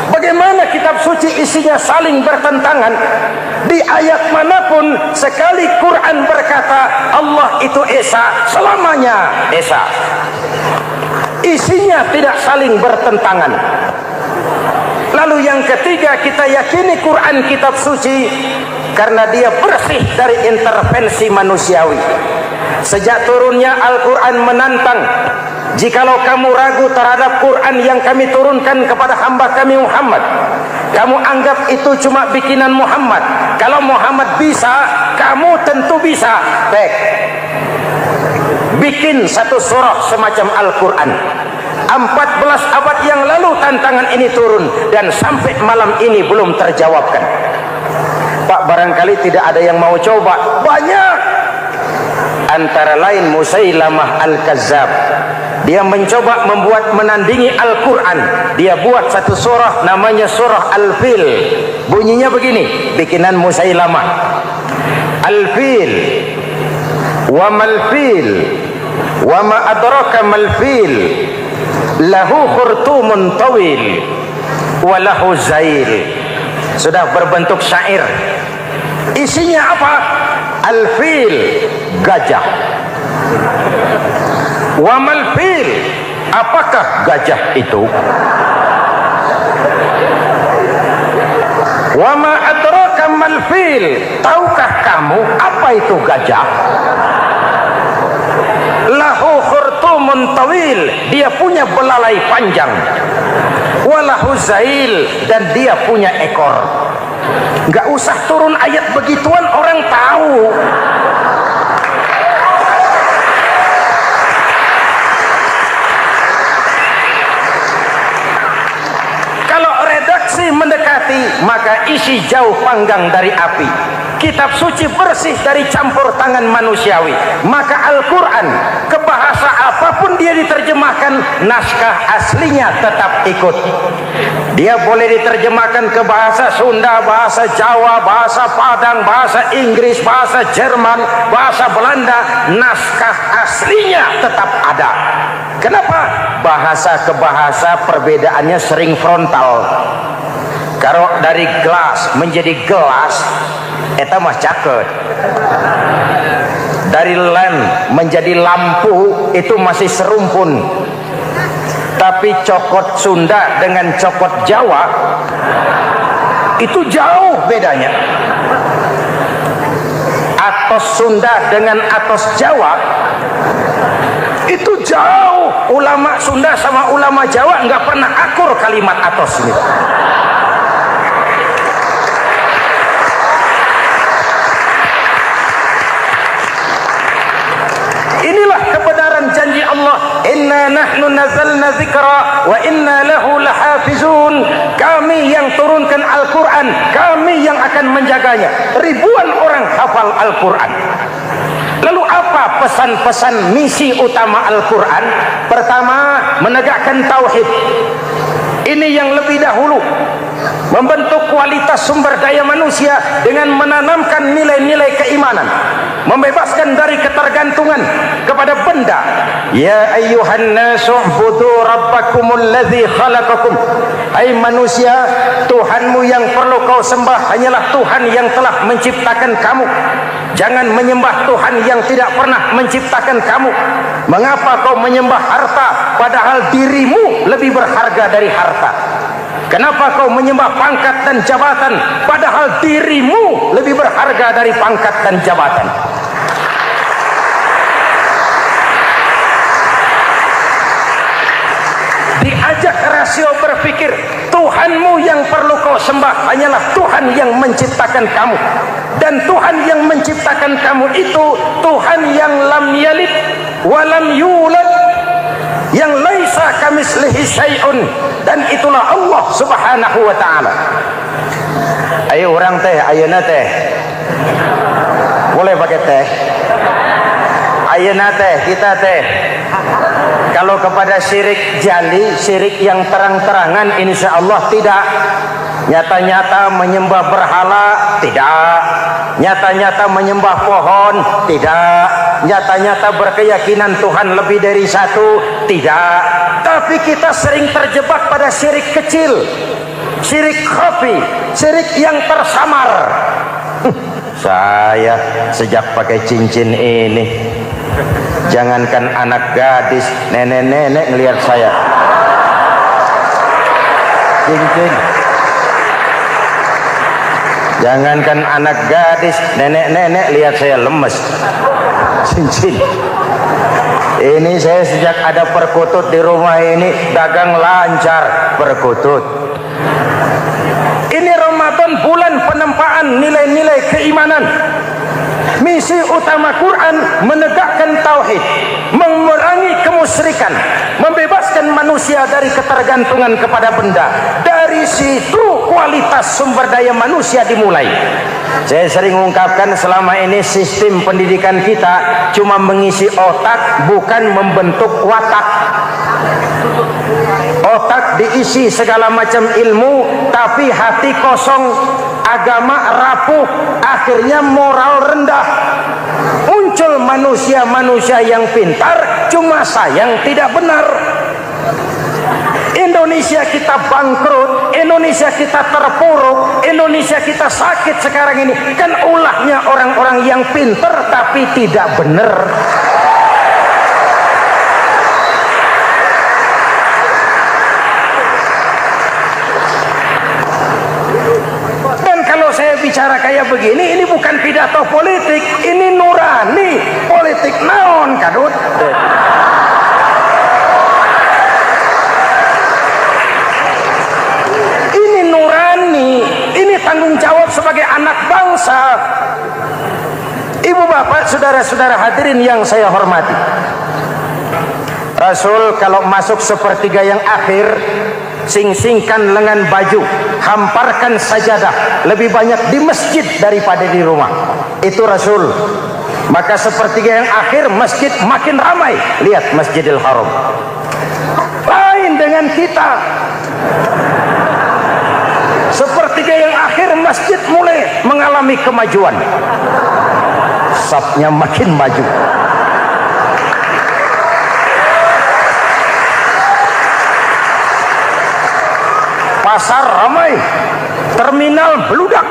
[SPEAKER 1] Bagaimana kitab suci isinya saling bertentangan? Di ayat manapun sekali Quran berkata Allah itu Esa, selamanya Esa. Isinya tidak saling bertentangan. Lalu yang ketiga, kita yakini Quran kitab suci karena dia bersih dari intervensi manusiawi. Sejak turunnya Al-Quran menantang, jikalau kamu ragu terhadap Quran yang kami turunkan kepada hamba kami Muhammad, kamu anggap itu cuma bikinan Muhammad. Kalau Muhammad bisa, kamu tentu bisa. Baik, bikin satu surah semacam Al-Quran. 14 abad yang lalu tantangan ini turun dan sampai malam ini belum terjawabkan. Pak, barangkali tidak ada yang mau coba. Banyak. Antara lain Musailamah Al-Kazzab. Dia mencoba membuat menandingi Al-Quran. Dia buat satu surah namanya surah Al-Fil. Bunyinya begini, bikinan Musailamah. Al-Fil, wa mal-fil, wa ma adraka mal-fil, lahu khurtumun tawil, wa lahu zail. Sudah berbentuk syair. Isinya apa? Al-Fil, gajah. Wa mal-fil, apakah gajah itu? Wa ma adraka mal-fil, tahukah kamu apa itu gajah? Lahu khurtumun tawil, dia punya belalai panjang. Wa lahu zail, dan dia punya ekor. Enggak usah turun ayat begituan, orang tahu. Mendekati, maka isi jauh panggang dari api. Kitab suci bersih dari campur tangan manusiawi. Maka Al-Quran, ke bahasa apapun dia diterjemahkan, naskah aslinya tetap ikut. Dia boleh diterjemahkan ke bahasa Sunda, bahasa Jawa, bahasa Padang, bahasa Inggris, bahasa Jerman, bahasa Belanda, naskah aslinya tetap ada. Kenapa? Bahasa ke bahasa perbedaannya sering frontal. Kalau dari gelas menjadi gelas, eta mah caket. Dari lamp menjadi lampu, itu masih serumpun. Tapi cokot Sunda dengan cokot Jawa, itu jauh bedanya. Atos Sunda dengan atos Jawa, itu jauh. Ulama Sunda sama ulama Jawa nggak pernah akur kalimat atos ini. Allah, inna nahnu nazzalna dzikra wa inna lahu lahafizun. Kami yang turunkan Al-Quran, kami yang akan menjaganya. Ribuan orang hafal Al-Quran. Lalu apa pesan-pesan misi utama Al-Quran? Pertama, menegakkan tauhid. Ini yang lebih dahulu, membentuk kualitas sumber daya manusia dengan menanamkan nilai-nilai keimanan, membebaskan dari ketergantungan kepada benda. Ya ayyuhan nasu ubudu rabbakumul ladzi khalaqakum. Hai manusia, Tuhanmu yang perlu kau sembah hanyalah Tuhan yang telah menciptakan kamu. Jangan menyembah Tuhan yang tidak pernah menciptakan kamu. Mengapa kau menyembah harta padahal dirimu lebih berharga dari harta? Kenapa kau menyembah pangkat dan jabatan padahal dirimu lebih berharga dari pangkat dan jabatan? Diajak rasio berpikir, Tuhanmu yang perlu kau sembah hanyalah Tuhan yang menciptakan kamu. Dan Tuhan yang menciptakan kamu itu Tuhan yang lam yalid walam yulad, yang laisa kamislihi syai'un, dan itulah Allah Subhanahu wa ta'ala. Ayo orang teh, ayeuna teh boleh pakai teh, ayeuna teh kita teh kalau kepada syirik jali, syirik yang terang-terangan, insya Allah tidak. Nyata-nyata menyembah berhala, tidak. Nyata-nyata menyembah pohon, tidak. Nyata-nyata berkeyakinan Tuhan lebih dari satu, tidak. Tapi kita sering terjebak pada syirik kecil, syirik khafi, syirik yang tersamar. Saya sejak pakai cincin ini, jangankan anak gadis, nenek-nenek ngelihat saya cincin. Jangankan anak gadis, nenek-nenek lihat saya lemes cincin. Ini saya sejak ada perkutut di rumah ini dagang lancar perkutut. Ini Ramadan, bulan penempaan nilai-nilai keimanan. Misi utama Quran menegakkan tauhid, mengurangi kemusyrikan, membebaskan manusia dari ketergantungan kepada benda. Dari situ kualitas sumber daya manusia dimulai. Saya sering mengungkapkan selama ini sistem pendidikan kita cuma mengisi otak, bukan membentuk watak. Otak diisi segala macam ilmu, tapi hati kosong, agama rapuh, akhirnya moral rendah. Muncul manusia-manusia yang pintar, cuma sayang tidak benar. Indonesia kita bangkrut, Indonesia kita terpuruk, Indonesia kita sakit sekarang ini, kan ulahnya orang-orang yang pintar tapi tidak benar. Bicara kayak begini, ini bukan pidato politik, ini nurani politik naon kadut. Ini nurani, ini tanggung jawab sebagai anak bangsa. Ibu bapak, saudara-saudara hadirin yang saya hormati, Rasul kalau masuk sepertiga yang akhir, sing-singkan lengan baju, hamparkan sajadah, lebih banyak di masjid daripada di rumah. Itu Rasul. Maka sepertiga yang akhir masjid makin ramai. Lihat Masjidil Haram. Lain dengan kita. Sepertiga yang akhir masjid mulai mengalami kemajuan. Safnya makin maju. Pasar ramai, terminal beludak.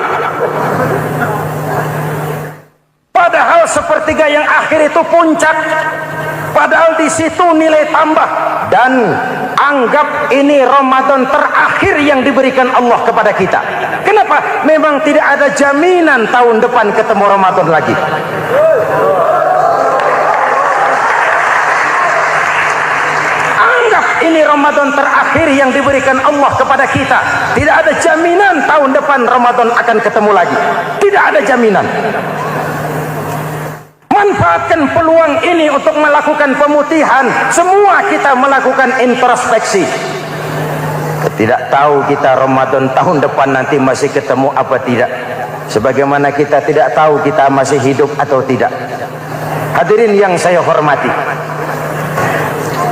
[SPEAKER 1] Padahal sepertiga yang akhir itu puncak. Padahal di situ nilai tambah. Dan anggap ini Ramadan terakhir yang diberikan Allah kepada kita. Kenapa? Memang tidak ada jaminan tahun depan ketemu Ramadan lagi. Ini Ramadan terakhir yang diberikan Allah kepada kita. Tidak ada jaminan tahun depan Ramadan akan ketemu lagi. Tidak ada jaminan. Manfaat manfaatkan peluang ini untuk melakukan pemutihan. Semua kita melakukan introspeksi. Tidak tahu kita Ramadan tahun depan nanti masih ketemu apa tidak, sebagaimana kita tidak tahu kita masih hidup atau tidak. Hadirin yang saya hormati,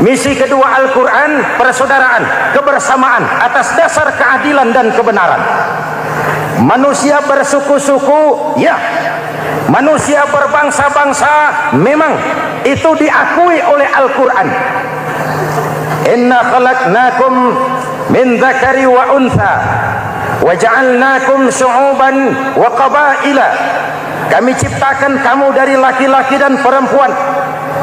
[SPEAKER 1] misi kedua Al-Quran, persaudaraan, kebersamaan atas dasar keadilan dan kebenaran. Manusia bersuku-suku, ya. Manusia berbangsa-bangsa, memang itu diakui oleh Al-Quran. Inna khalaqnakum min dzakari wa untha wa ja'alnakum syu'uban wa qabaila. Kami ciptakan kamu dari laki-laki dan perempuan.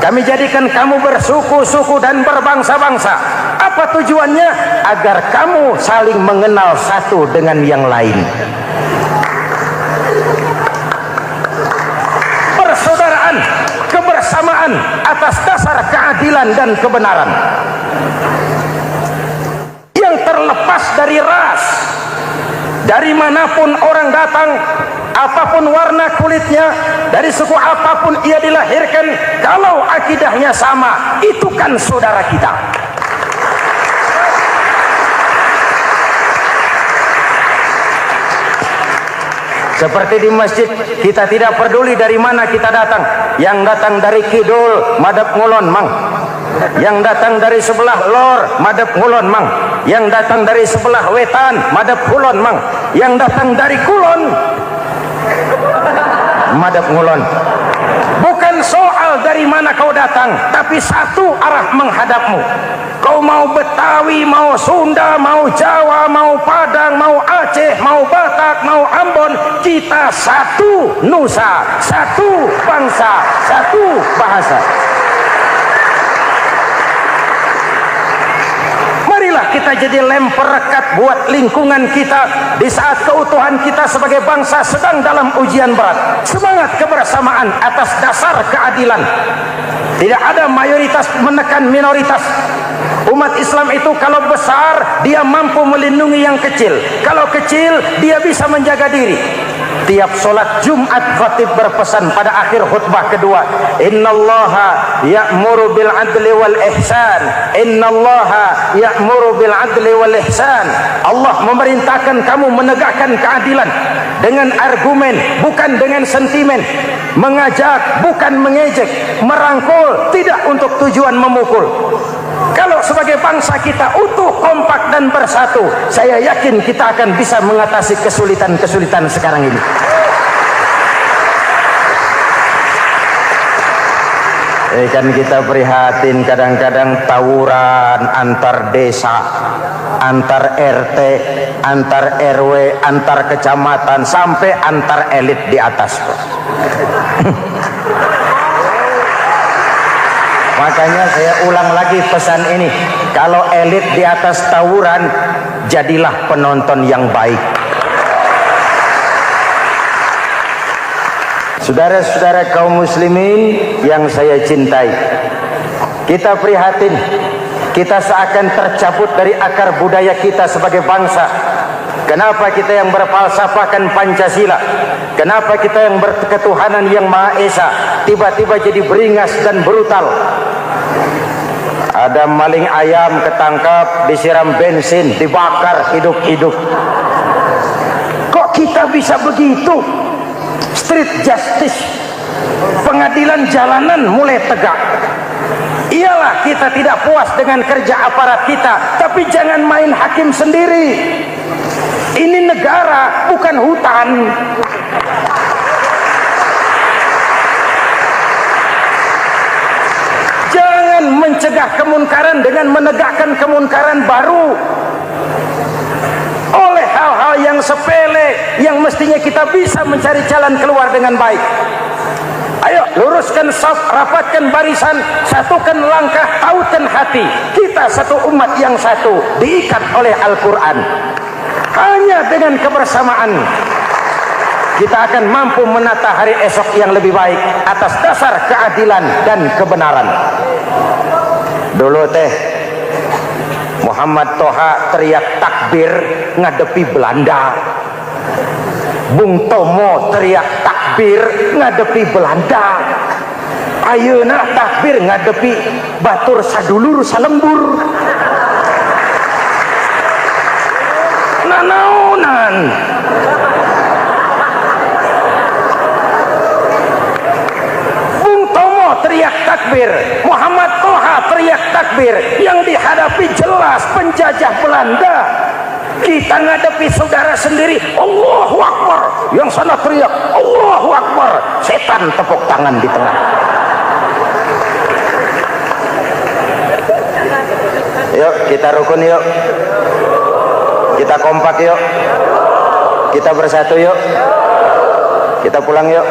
[SPEAKER 1] Kami jadikan kamu bersuku-suku dan berbangsa-bangsa. Apa tujuannya? Agar kamu saling mengenal satu dengan yang lain. Persaudaraan, kebersamaan atas dasar keadilan dan kebenaran. Yang terlepas dari ras, dari manapun orang datang, apapun warna kulitnya, dari suku apapun ia dilahirkan, kalau akidahnya sama, itu kan saudara kita. Seperti di masjid, kita tidak peduli dari mana kita datang. Yang datang dari kidul, madep ngulon mang. Yang datang dari sebelah lor, madep ngulon mang. Yang datang dari sebelah wetan, madep kulon mang. Yang datang dari kulon, madep ngulon. Bukan soal dari mana kau datang, tapi satu arah menghadapmu. Kau mau Betawi, mau Sunda, mau Jawa, mau Padang, mau Aceh, mau Batak, mau Ambon, kita satu nusa, satu bangsa, satu bahasa. Marilah kita jadi lem perekat buat lingkungan kita di saat keutuhan kita sebagai bangsa sedang dalam ujian berat. Semangat kebersamaan atas dasar keadilan. Tidak ada mayoritas menekan minoritas. Umat Islam itu kalau besar, dia mampu melindungi yang kecil. Kalau kecil, dia bisa menjaga diri. Tiap solat Jumat khatib berpesan pada akhir khutbah kedua, innallaha ya'muru bil adli wal ihsan. Innallaha ya'muru bil adli wal ihsan. Allah memerintahkan kamu menegakkan keadilan dengan argumen, bukan dengan sentimen. Mengajak, bukan mengejek. Merangkul, tidak untuk tujuan memukul. Kalau sebagai bangsa kita utuh, kompak dan bersatu, saya yakin kita akan bisa mengatasi kesulitan-kesulitan sekarang ini. Kan kita prihatin kadang-kadang tawuran antar desa, antar RT, antar RW, antar kecamatan, sampai antar elit di atas. Makanya saya ulang lagi pesan ini, kalau elit di atas tawuran, jadilah penonton yang baik. Saudara-saudara kaum muslimin yang saya cintai, kita prihatin, kita seakan tercabut dari akar budaya kita sebagai bangsa. Kenapa kita yang berfalsafahkan Pancasila, kenapa kita yang berketuhanan yang Maha Esa tiba-tiba jadi beringas dan brutal? Ada maling ayam ketangkap, disiram bensin, dibakar hidup-hidup. Kok kita bisa begitu? Street justice, pengadilan jalanan mulai tegak. Iyalah kita tidak puas dengan kerja aparat kita, tapi jangan main hakim sendiri. Ini negara, bukan hutan. Jangan mencegah kemunkaran dengan menegakkan kemunkaran baru. Oleh hal-hal yang sepele yang mestinya kita bisa mencari jalan keluar dengan baik. Ayo luruskan saf, rapatkan barisan, satukan langkah, tautkan hati. Kita satu umat yang satu, diikat oleh Al-Quran. Hanya dengan kebersamaan kita akan mampu menata hari esok yang lebih baik atas dasar keadilan dan kebenaran. Dulu Muhammad Toha teriak takbir ngadepi Belanda. Bung Tomo teriak takbir ngadepi Belanda. ayeuna takbir ngadepi batur sadulur salembur nanaonan. Bung Tomo teriak takbir, Muhammad Toha teriak takbir, yang dihadapi jelas penjajah Belanda. Kita ngadepi saudara sendiri, Allahu Akbar, yang sana teriak Allahu Akbar, setan tepuk tangan di tengah. Yuk kita rukun, yuk kita kompak, yuk kita bersatu, yuk kita pulang, yuk.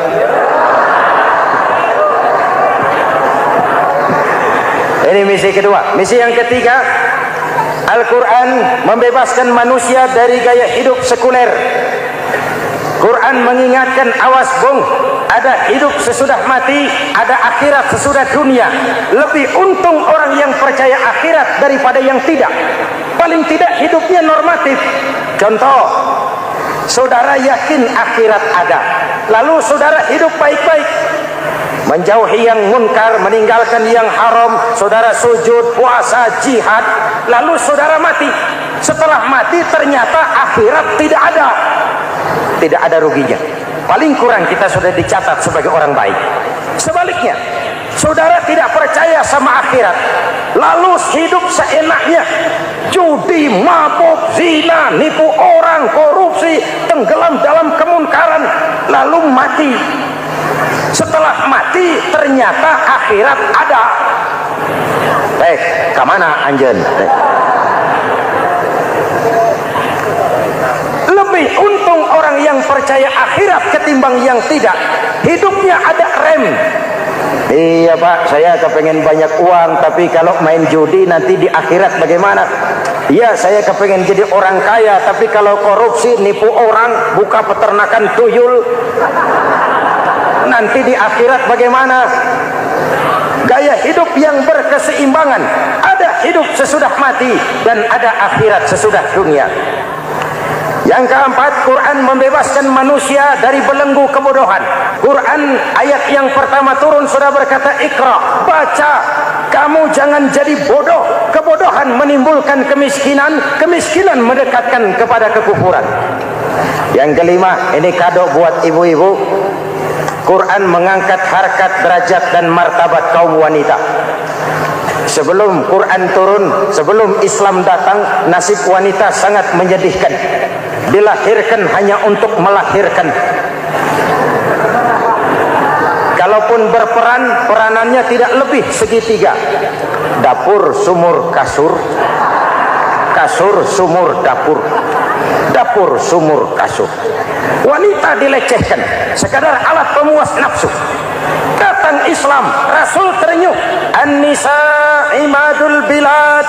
[SPEAKER 1] Ini misi kedua. Misi yang ketiga, Al-Quran membebaskan manusia dari gaya hidup sekuler. Quran mengingatkan, awas bung, ada hidup sesudah mati, ada akhirat sesudah dunia. Lebih untung orang yang percaya akhirat daripada yang tidak. Paling tidak hidupnya normatif. Contoh, saudara yakin akhirat ada, lalu saudara hidup baik-baik, menjauhi yang munkar, meninggalkan yang haram, saudara sujud, puasa, jihad, lalu saudara mati. Setelah mati ternyata akhirat tidak ada. Tidak ada ruginya. Paling kurang kita sudah dicatat sebagai orang baik. Sebaliknya, saudara tidak percaya sama akhirat, lalu hidup seenaknya, judi, mabuk, zina, nipu orang, korupsi, tenggelam dalam kemunkaran, lalu mati. Setelah mati ternyata akhirat ada. Kemana anjen? Lebih untung orang yang percaya akhirat ketimbang yang tidak. Hidupnya ada rem. Iya pak, saya kepengen banyak uang, tapi kalau main judi nanti di akhirat bagaimana? Iya, saya kepengen jadi orang kaya, tapi kalau korupsi, nipu orang, buka peternakan tuyul, nanti di akhirat bagaimana? Gaya hidup yang berkeseimbangan. Ada hidup sesudah mati dan ada akhirat sesudah dunia. Yang keempat, Quran membebaskan manusia dari belenggu kebodohan. Quran ayat yang pertama turun sudah berkata, Iqra, baca, kamu jangan jadi bodoh. Kebodohan menimbulkan kemiskinan, kemiskinan mendekatkan kepada kekufuran. Yang kelima, ini kado buat ibu-ibu, Quran mengangkat harkat, derajat dan martabat kaum wanita. Sebelum Quran turun, sebelum Islam datang, nasib wanita sangat menyedihkan. Dilahirkan hanya untuk melahirkan. Kalaupun berperan, peranannya tidak lebih segitiga. Dapur, sumur, kasur. Kasur, sumur, dapur. Dapur, sumur, kasur. Wanita dilecehkan, sekadar alat pemuas nafsu. Datang Islam, Rasul terenyuh, An-nisa imadul bilad.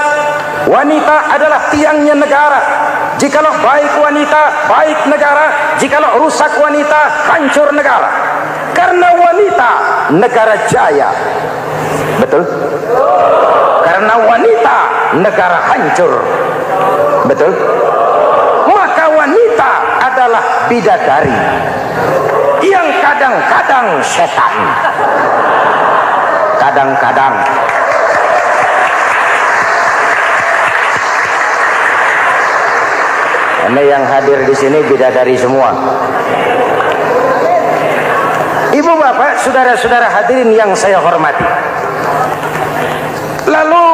[SPEAKER 1] Wanita adalah tiangnya negara. Jikalau baik wanita, baik negara. Jikalau rusak wanita, hancur negara. Karena wanita, negara jaya. Betul? Karena wanita, negara hancur. Betul? Maka wanita adalah bidadari yang kadang-kadang setan. Kadang-kadang. Ini yang hadir di sini bidadari semua. Ibu bapak, saudara-saudara hadirin yang saya hormati. Lalu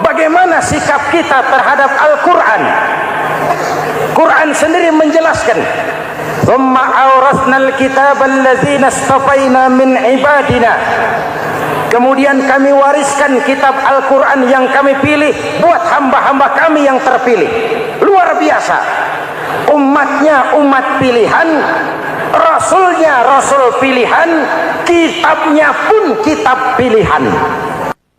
[SPEAKER 1] bagaimana sikap kita terhadap Al-Quran? Quran sendiri menjelaskan, "Tsumma awrasnal kitaba allazina istafaina min ibadina." Kemudian kami wariskan kitab Al-Quran yang kami pilih buat hamba-hamba kami yang terpilih. Luar biasa. Umatnya umat pilihan, Rasulnya Rasul pilihan, kitabnya pun kitab pilihan.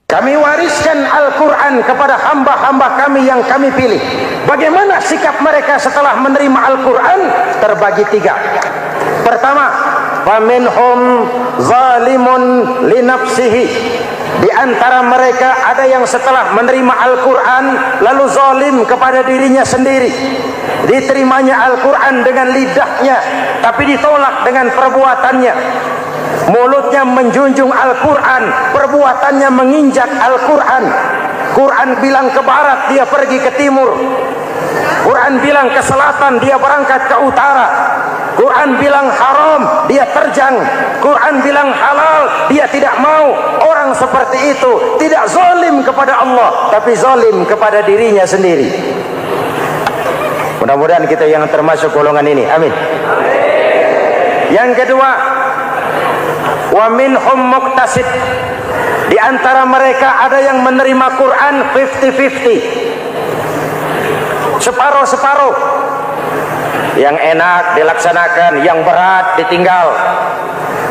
[SPEAKER 1] Kami wariskan Al-Quran kepada hamba-hamba kami yang kami pilih. Bagaimana sikap mereka setelah menerima Al-Quran? Terbagi tiga. Pertama, faminhum zalimun linafsihi. Di antara mereka ada yang setelah menerima Al-Quran lalu zalim kepada dirinya sendiri. Diterimanya Al-Quran dengan lidahnya, tapi ditolak dengan perbuatannya.
[SPEAKER 2] mulutnya menjunjung Al-Quran, perbuatannya menginjak Al-Quran. Quran bilang ke barat, dia pergi ke timur. Quran bilang ke selatan, dia berangkat ke utara. Quran bilang haram, dia terjang. Quran bilang halal, dia tidak mau. Orang seperti itu tidak zalim kepada Allah, tapi zalim kepada dirinya sendiri. Mudah-mudahan kita yang termasuk golongan ini. Amin. Yang kedua, wa minhum muqtasid. Di antara mereka ada yang menerima Quran 50-50. Separuh-separuh. Yang enak dilaksanakan, yang berat ditinggal.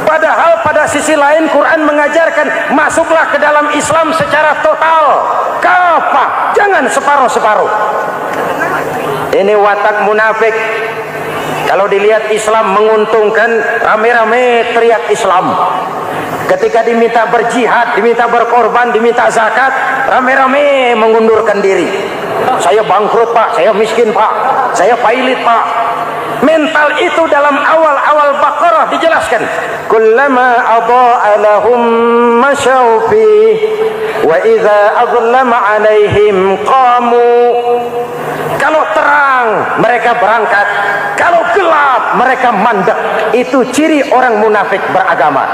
[SPEAKER 2] Padahal pada sisi lain Quran mengajarkan masuklah ke dalam Islam secara total, kafah, jangan separuh-separuh. Ini watak munafik. Kalau dilihat Islam menguntungkan, rame-rame teriak Islam. Ketika diminta berjihad, diminta berkorban, diminta zakat, rame-rame mengundurkan diri. Saya bangkrut pak, saya miskin pak, saya pailit pak. Mental itu dalam awal-awal Baqarah dijelaskan. Kullama adha'a lahum masyaw fih wa idza adlama 'alaihim qamu. Kalau terang mereka berangkat, kalau gelap mereka mandek. Itu ciri orang munafik beragama.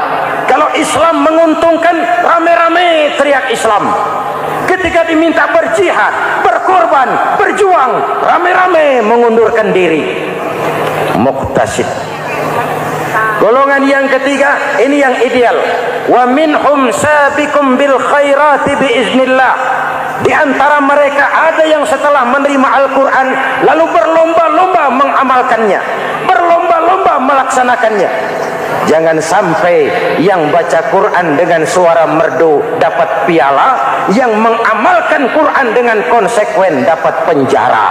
[SPEAKER 2] Kalau Islam menguntungkan, rame-rame teriak Islam. Ketika diminta berjihad, berkorban, berjuang, rame-rame mengundurkan diri. Muqtasid. Golongan yang ketiga, ini yang ideal. Wa minhum sabiqum bil khairati biiznillah. Di antara mereka ada yang setelah menerima Al-Quran lalu berlomba-lomba mengamalkannya, berlomba-lomba melaksanakannya. Jangan sampai yang baca Quran dengan suara merdu dapat piala, yang mengamalkan Quran dengan konsekuen dapat penjara.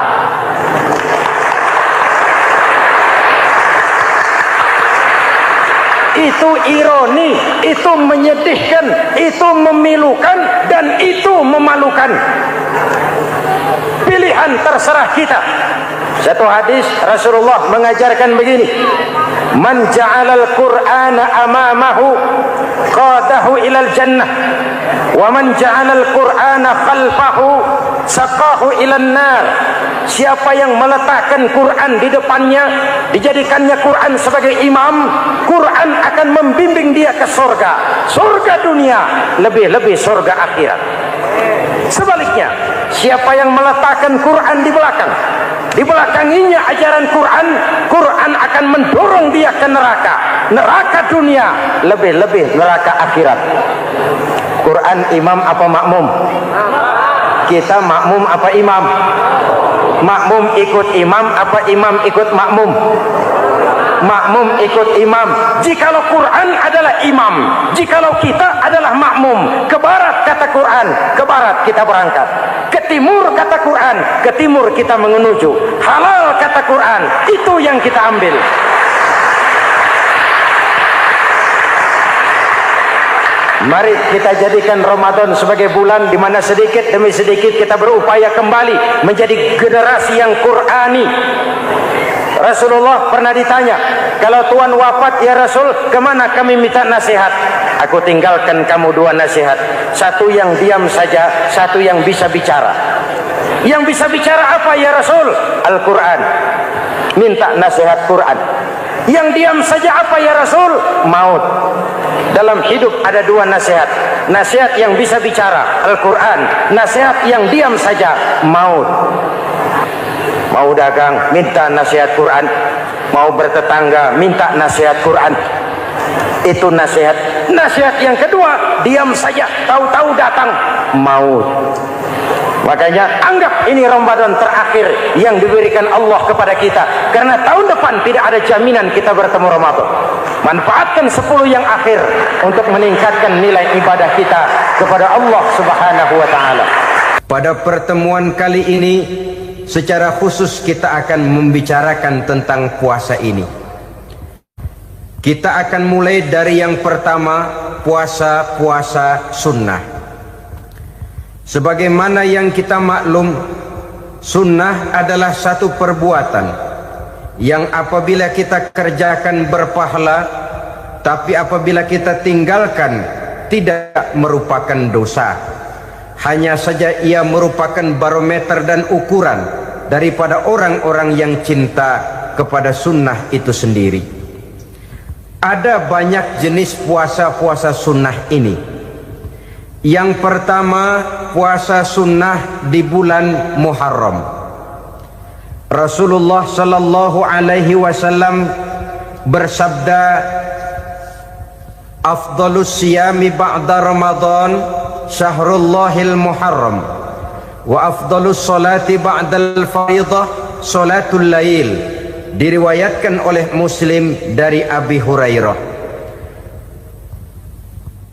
[SPEAKER 2] Itu ironi, itu menyedihkan, itu memilukan, dan itu memalukan. Pilihan terserah kita. Satu hadis Rasulullah mengajarkan begini: man ja'alal Qur'ana amamahu qadahu ilal jannah, wa man ja'alal Qur'ana khalfahu saqahu ilan nar. Siapa yang meletakkan Quran di depannya, dijadikannya Quran sebagai imam, Quran akan membimbing dia ke surga, surga dunia, lebih-lebih surga akhirat. Sebaliknya, siapa yang meletakkan Quran di belakang, dibelakanginya ajaran Quran, Quran akan mendorong dia ke neraka, neraka dunia, lebih-lebih neraka akhirat. Quran imam apa makmum? Kita makmum apa imam? Makmum ikut imam apa imam ikut makmum? Makmum ikut imam. Jikalau Quran adalah imam, jikalau kita adalah makmum. Ke barat kata Quran, ke barat kita berangkat. Ke timur kata Quran, ke timur kita menuju. Halal kata Quran, itu yang kita ambil. Mari kita jadikan Ramadan sebagai bulan di mana sedikit demi sedikit kita berupaya kembali menjadi generasi yang Qurani. Rasulullah pernah ditanya, kalau Tuhan wafat ya Rasul, kemana kami minta nasihat? Aku tinggalkan kamu dua nasihat. Satu yang diam saja, satu yang bisa bicara. Yang bisa bicara apa ya Rasul? Al-Quran. Minta nasihat Quran. Yang diam saja apa ya Rasul? Maut. Dalam hidup ada dua nasihat. Nasihat yang bisa bicara, Al-Quran. Nasihat yang diam saja, maut. Mau dagang, minta nasihat Quran. Mau bertetangga, minta nasihat Quran. Itu nasihat. Nasihat yang kedua, diam saja, tahu-tahu datang maut. Makanya anggap ini Ramadan terakhir yang diberikan Allah kepada kita, karena tahun depan tidak ada jaminan kita bertemu Ramadan. Manfaatkan 10 yang akhir untuk meningkatkan nilai ibadah kita kepada Allah Subhanahu wa taala.
[SPEAKER 1] Pada pertemuan kali ini secara khusus kita akan membicarakan tentang puasa ini. Kita akan mulai dari yang pertama, puasa sunnah. Sebagaimana yang kita maklum, sunnah adalah satu perbuatan yang apabila kita kerjakan berpahala, Tapi apabila kita tinggalkan, tidak merupakan dosa. Hanya saja ia merupakan barometer dan ukuran daripada orang-orang yang cinta kepada sunnah itu sendiri. Ada banyak jenis puasa-puasa sunnah ini. Yang pertama, puasa sunnah di bulan Muharram. Rasulullah sallallahu alaihi wasallam bersabda, "Afdhalus siyami ba'da Ramadan syahrullahil Muharram, wa afdhalus salati ba'dal fardhah salatul lail." Diriwayatkan oleh Muslim dari Abi Hurairah.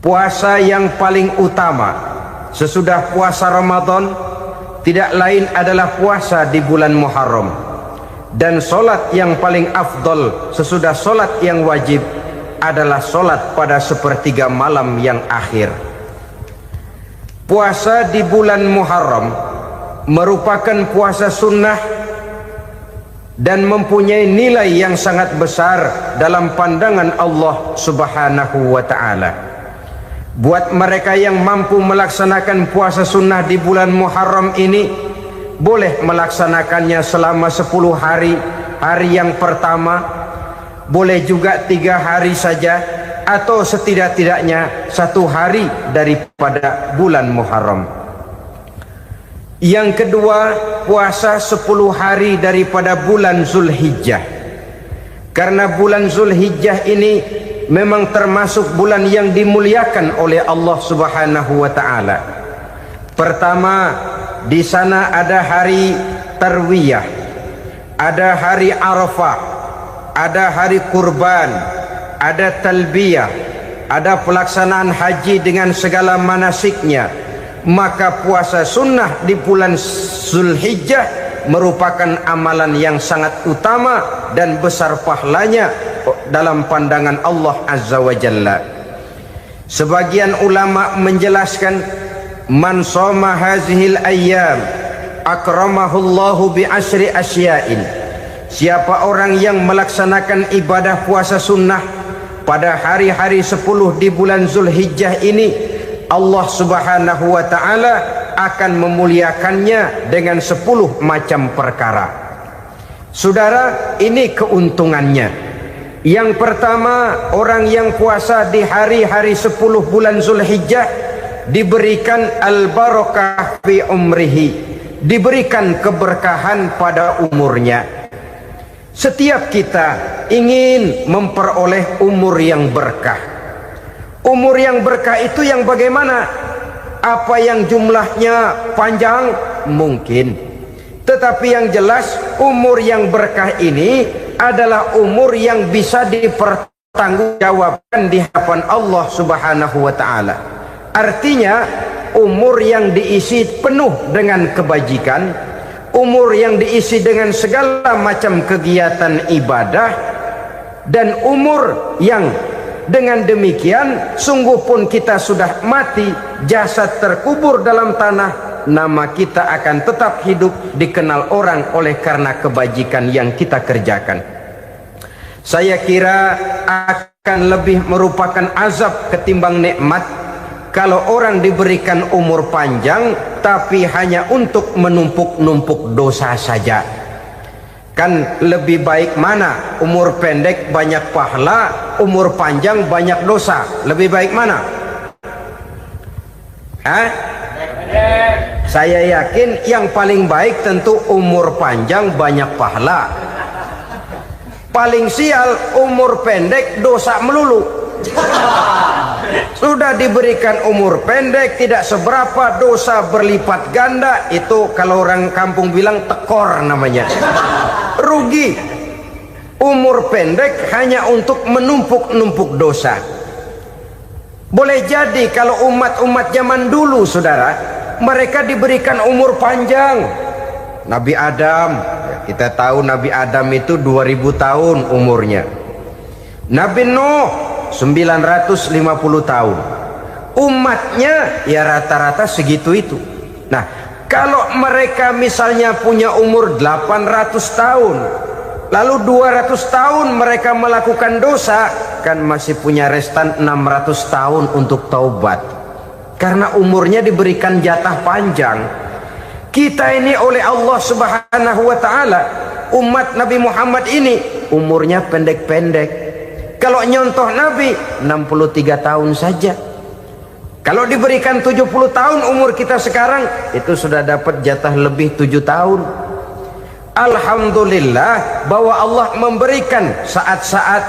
[SPEAKER 1] Puasa yang paling utama sesudah puasa Ramadan tidak lain adalah puasa di bulan Muharram, dan solat yang paling afdol sesudah solat yang wajib adalah solat pada sepertiga malam yang akhir. Puasa di bulan Muharram merupakan puasa sunnah dan mempunyai nilai yang sangat besar dalam pandangan Allah Subhanahu wa ta'ala. Buat mereka yang mampu melaksanakan puasa sunnah di bulan Muharram ini, boleh melaksanakannya selama 10 hari. Hari yang pertama, boleh juga 3 hari saja, atau setidak-tidaknya 1 hari daripada bulan Muharram. Yang kedua, puasa 10 hari daripada bulan Zulhijjah. Karena bulan Zulhijjah ini memang termasuk bulan yang dimuliakan oleh Allah Subhanahu wa ta'ala. Pertama, di sana ada hari Tarwiyah, ada hari Arafah, ada hari Kurban, ada Talbiyah, ada pelaksanaan haji dengan segala manasiknya. Maka puasa sunnah di bulan Zulhijjah merupakan amalan yang sangat utama dan besar pahalanya dalam pandangan Allah Azza wa Jalla. Sebagian ulama menjelaskan, man shoma hazihil ayyam akramahullahu bi asyri asya'in. Siapa orang yang melaksanakan ibadah puasa sunnah pada hari-hari 10 di bulan Zulhijjah ini, Allah Subhanahu wa ta'ala akan memuliakannya dengan 10 macam perkara. Saudara, ini keuntungannya. Yang pertama, orang yang puasa di hari-hari 10 bulan Zulhijjah diberikan al-barakah fi umrihi, diberikan keberkahan pada umurnya. Setiap kita ingin memperoleh umur yang berkah. Umur yang berkah itu yang bagaimana? Apa yang jumlahnya panjang? Mungkin. Tetapi yang jelas, umur yang berkah ini adalah umur yang bisa dipertanggungjawabkan di hadapan Allah Subhanahu wa ta'ala. Artinya, umur yang diisi penuh dengan kebajikan, umur yang diisi dengan segala macam kegiatan ibadah, dan umur yang dengan demikian sungguh pun kita sudah mati, jasad terkubur dalam tanah, nama kita akan tetap hidup, dikenal orang oleh karena kebajikan yang kita kerjakan. Saya kira akan lebih merupakan azab ketimbang nikmat kalau orang diberikan umur panjang tapi hanya untuk menumpuk-numpuk dosa saja. Kan lebih baik mana? Umur pendek banyak pahala, umur panjang banyak dosa. Lebih baik mana? Saya yakin yang paling baik tentu umur panjang banyak pahala. Paling sial umur pendek dosa melulu. Sudah diberikan umur pendek tidak seberapa, dosa berlipat ganda. Itu kalau orang kampung bilang tekor namanya. Rugi. Umur pendek hanya untuk menumpuk-numpuk dosa. Boleh jadi kalau umat-umat zaman dulu, saudara, mereka diberikan umur panjang. Nabi Adam, kita tahu Nabi Adam itu 2000 tahun umurnya. Nabi Nuh 950 tahun. Umatnya ya rata-rata segitu itu. Nah, kalau mereka misalnya punya umur 800 tahun, lalu 200 tahun mereka melakukan dosa, kan masih punya restan 600 tahun untuk taubat, karena umurnya diberikan jatah panjang. Kita ini oleh Allah Subhanahu wa ta'ala, umat Nabi Muhammad ini umurnya pendek-pendek. Kalau nyontoh Nabi 63 tahun saja. Kalau diberikan 70 tahun umur kita sekarang, itu sudah dapat jatah lebih 7 tahun. Alhamdulillah bahwa Allah memberikan saat-saat,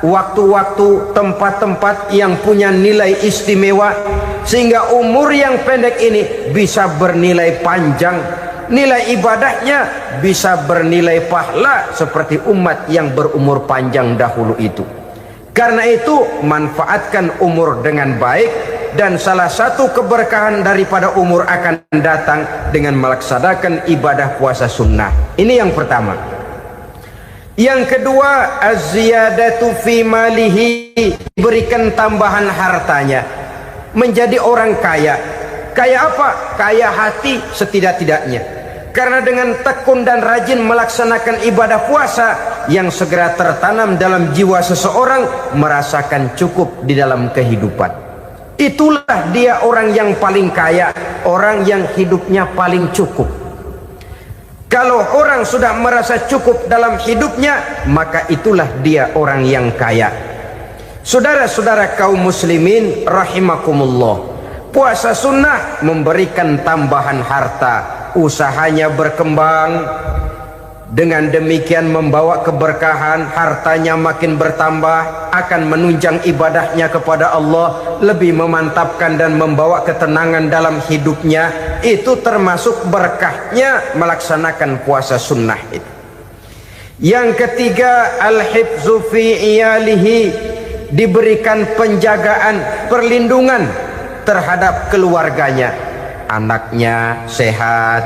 [SPEAKER 1] waktu-waktu, tempat-tempat yang punya nilai istimewa, sehingga umur yang pendek ini bisa bernilai panjang, nilai ibadahnya bisa bernilai pahala seperti umat yang berumur panjang dahulu itu. Karena itu manfaatkan umur dengan baik, dan salah satu keberkahan daripada umur akan datang dengan melaksanakan ibadah puasa sunnah. Ini yang pertama. Yang kedua, az-ziyadatu fi malihi, berikan tambahan hartanya, menjadi orang kaya. Kaya apa? Kaya hati setidak-tidaknya. Karena dengan tekun dan rajin melaksanakan ibadah puasa, yang segera tertanam dalam jiwa seseorang merasakan cukup di dalam kehidupan. Itulah dia orang yang paling kaya, orang yang hidupnya paling cukup. Kalau orang sudah merasa cukup dalam hidupnya, maka itulah dia orang yang kaya. Saudara-saudara kaum muslimin rahimakumullah, puasa sunnah memberikan tambahan harta, usahanya berkembang, dengan demikian membawa keberkahan, hartanya makin bertambah, akan menunjang ibadahnya kepada Allah, lebih memantapkan dan membawa ketenangan dalam hidupnya. Itu termasuk berkahnya melaksanakan puasa sunnah itu. Yang ketiga, al-hifzu fi iyalihi, diberikan penjagaan, perlindungan terhadap keluarganya, anaknya sehat,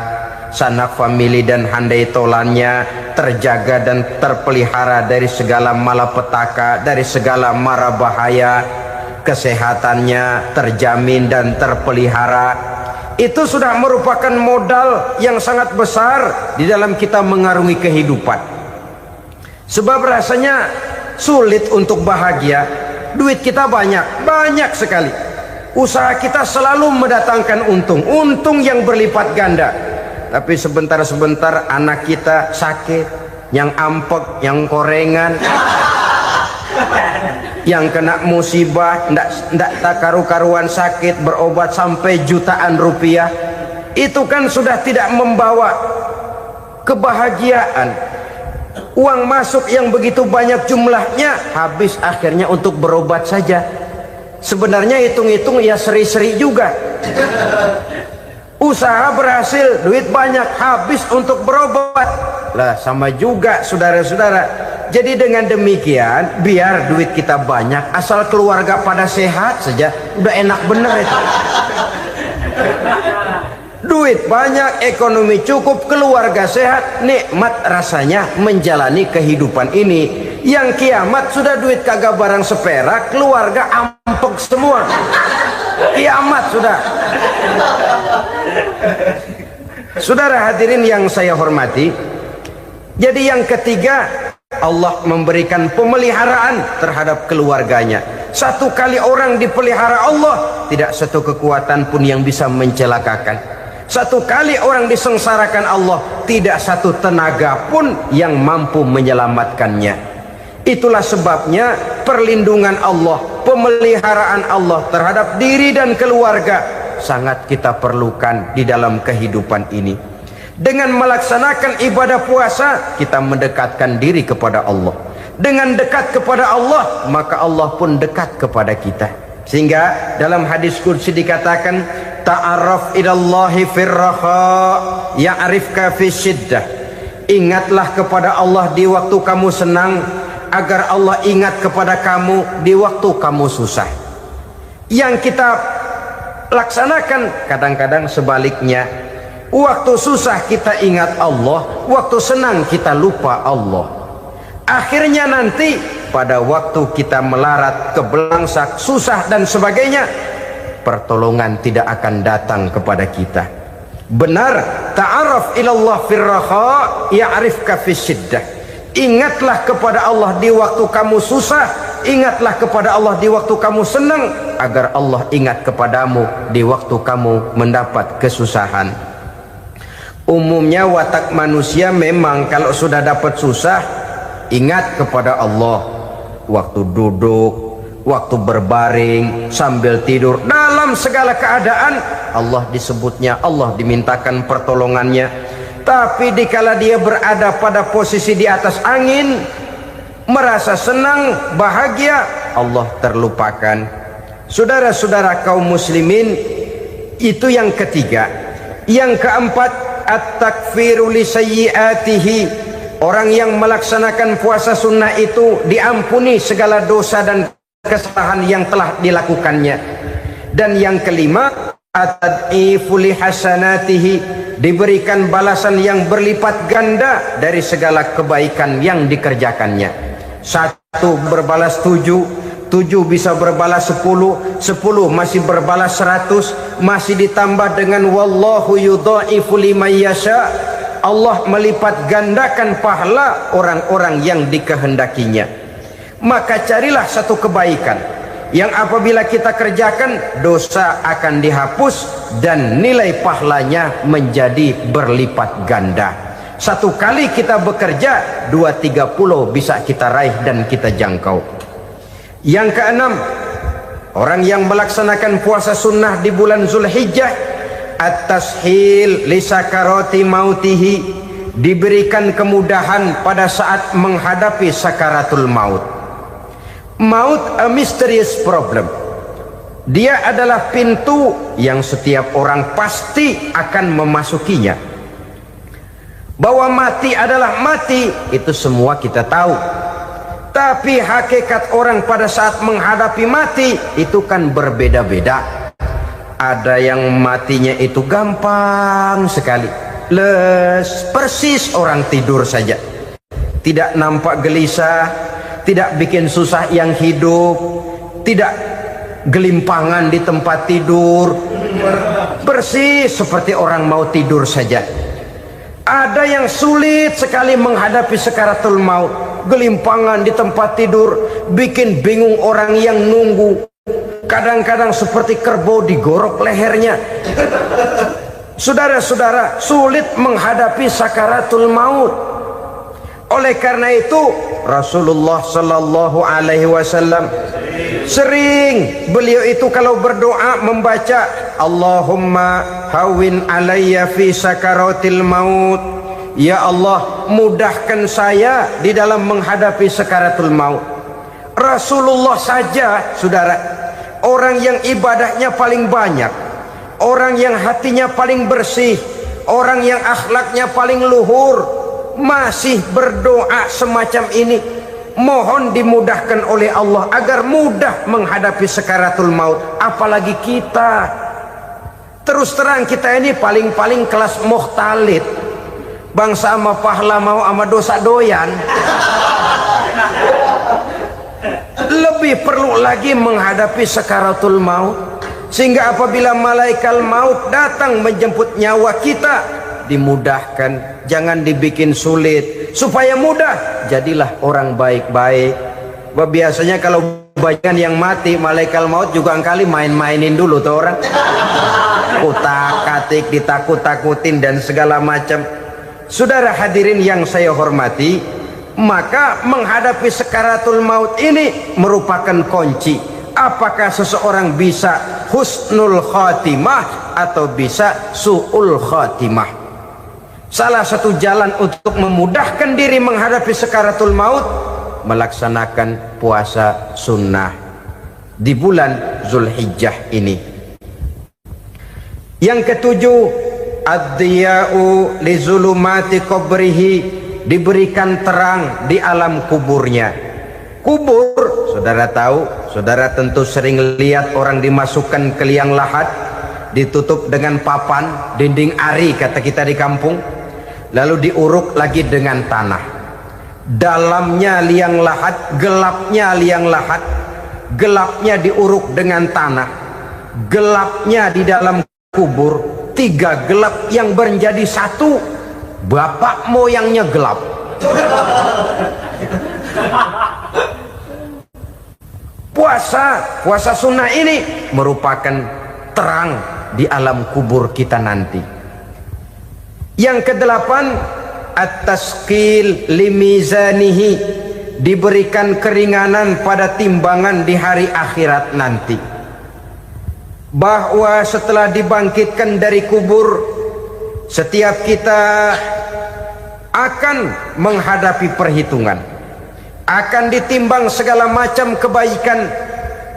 [SPEAKER 1] sanak famili dan handai tolannya terjaga dan terpelihara dari segala malapetaka, dari segala mara bahaya, kesehatannya terjamin dan terpelihara. Itu sudah merupakan modal yang sangat besar di dalam kita mengarungi kehidupan. Sebab rasanya sulit untuk bahagia, duit kita banyak sekali, usaha kita selalu mendatangkan untung yang berlipat ganda. Tapi sebentar-sebentar anak kita sakit, yang ampek, yang korengan, yang kena musibah, ndak tak karu-karuan sakit, berobat sampai jutaan rupiah. Itu kan sudah tidak membawa kebahagiaan. Uang masuk yang begitu banyak jumlahnya, habis akhirnya untuk berobat saja. Sebenarnya hitung-hitung ya seri-seri juga. Usaha berhasil, duit banyak, habis untuk berobat. Lah sama juga saudara-saudara. Jadi dengan demikian, biar duit kita banyak, asal keluarga pada sehat saja, udah enak bener itu. Duit banyak, ekonomi cukup, keluarga sehat, nikmat rasanya menjalani kehidupan ini. Yang kiamat sudah duit kagak barang seperak, keluarga ampek semua. Kiamat sudah. Saudara hadirin yang saya hormati, jadi yang ketiga, Allah memberikan pemeliharaan terhadap keluarganya. Satu kali orang dipelihara Allah, tidak satu kekuatan pun yang bisa mencelakakan. Satu kali orang disengsarakan Allah, tidak satu tenaga pun yang mampu menyelamatkannya. Itulah sebabnya perlindungan Allah, pemeliharaan Allah terhadap diri dan keluarga sangat kita perlukan di dalam kehidupan ini. Dengan melaksanakan ibadah puasa, kita mendekatkan diri kepada Allah. Dengan dekat kepada Allah, maka Allah pun dekat kepada kita. Sehingga dalam hadis qudsi dikatakan, ta'arraf ilallahi firraha ya'rifka fi syiddah. Ingatlah kepada Allah di waktu kamu senang, agar Allah ingat kepada kamu di waktu kamu susah. Yang kita laksanakan kadang-kadang sebaliknya. Waktu susah kita ingat Allah, waktu senang kita lupa Allah. Akhirnya nanti pada waktu kita melarat, kebelangsak, susah dan sebagainya, pertolongan tidak akan datang kepada kita. Benar, ta'aruf ilallah firraha ya'rifka fi syiddah. Ingatlah kepada Allah di waktu kamu susah, ingatlah kepada Allah di waktu kamu senang, agar Allah ingat kepadamu di waktu kamu mendapat kesusahan. Umumnya watak manusia memang kalau sudah dapat susah, ingat kepada Allah. Waktu duduk, waktu berbaring, sambil tidur, dalam segala keadaan Allah disebutnya, Allah dimintakan pertolongannya. Tapi dikala dia berada pada posisi di atas angin, merasa senang, bahagia, Allah terlupakan. Saudara-saudara kaum muslimin, itu yang ketiga. Yang keempat, at-takfiru li sayyiatihi. Orang yang melaksanakan puasa sunnah itu diampuni segala dosa dan kesalahan yang telah dilakukannya. Dan yang kelima, at-tad'ifu li hasanatihi, diberikan balasan yang berlipat ganda dari segala kebaikan yang dikerjakannya. 1 berbalas 7, 7 bisa berbalas 10, 10 masih berbalas 100, masih ditambah dengan wallahu yudha'ifu liman yasha. Allah melipat gandakan pahala orang-orang yang dikehendakinya. Maka carilah satu kebaikan yang apabila kita kerjakan, dosa akan dihapus dan nilai pahalanya menjadi berlipat ganda. 1 kali kita bekerja, 2-3 bisa kita raih dan kita jangkau. Yang keenam, orang yang melaksanakan puasa sunnah di bulan Zulhijjah, at-tashil li sakarati mautihi, diberikan kemudahan pada saat menghadapi sakaratul maut. Maut a mysterious problem. Dia adalah pintu yang setiap orang pasti akan memasukinya. Bahwa mati adalah mati, itu semua kita tahu. Tapi hakikat orang pada saat menghadapi mati itu kan berbeda-beda. Ada yang matinya itu gampang sekali, persis orang tidur saja, tidak nampak gelisah, tidak bikin susah yang hidup, tidak gelimpangan di tempat tidur, persis seperti orang mau tidur saja. Ada yang sulit sekali menghadapi sakaratul maut, gelimpangan di tempat tidur, bikin bingung orang yang nunggu, kadang-kadang seperti kerbau digorok lehernya. Saudara-saudara, sulit menghadapi sakaratul maut. Oleh karena itu Rasulullah sallallahu alaihi wasallam sering beliau itu kalau berdoa membaca Allahumma hawin alayya fi sakaratil maut. Ya Allah, mudahkan saya di dalam menghadapi sakaratul maut. Rasulullah saja, saudara, orang yang ibadahnya paling banyak, orang yang hatinya paling bersih, orang yang akhlaknya paling luhur, masih berdoa semacam ini, mohon dimudahkan oleh Allah agar mudah menghadapi sakaratul maut. Apalagi kita, terus terang kita ini paling-paling kelas muhtalid, bangsa sama pahala mau sama dosa doyan. Lebih perlu lagi menghadapi sakaratul maut, sehingga apabila malaikat maut datang menjemput nyawa kita, dimudahkan, jangan dibikin sulit, supaya mudah. Jadilah orang baik-baik. Biasanya kalau banyak yang mati, malaikat maut juga kali main-mainin dulu tuh orang, utak-atik, ditakut-takutin dan segala macam. Saudara hadirin yang saya hormati, maka menghadapi sakaratul maut ini merupakan kunci. Apakah seseorang bisa husnul khatimah atau bisa su'ul khatimah? Salah satu jalan untuk memudahkan diri menghadapi sakaratul maut, melaksanakan puasa sunnah di bulan Zulhijjah ini. Yang ketujuh, ad-diya'u li zulumati qabrihi, diberikan terang di alam kuburnya. Kubur, saudara tahu, saudara tentu sering lihat orang dimasukkan ke liang lahat, ditutup dengan papan, dinding ari kata kita di kampung, lalu diuruk lagi dengan tanah. Dalamnya liang lahat, gelapnya liang lahat, gelapnya diuruk dengan tanah, gelapnya di dalam kubur, 3 gelap yang menjadi satu. Bapak moyangnya gelap, Puasa sunnah ini merupakan terang di alam kubur kita nanti. Yang kedelapan, at-tasqil limizanihi, diberikan keringanan pada timbangan di hari akhirat nanti. Bahwa setelah dibangkitkan dari kubur, setiap kita akan menghadapi perhitungan, akan ditimbang segala macam kebaikan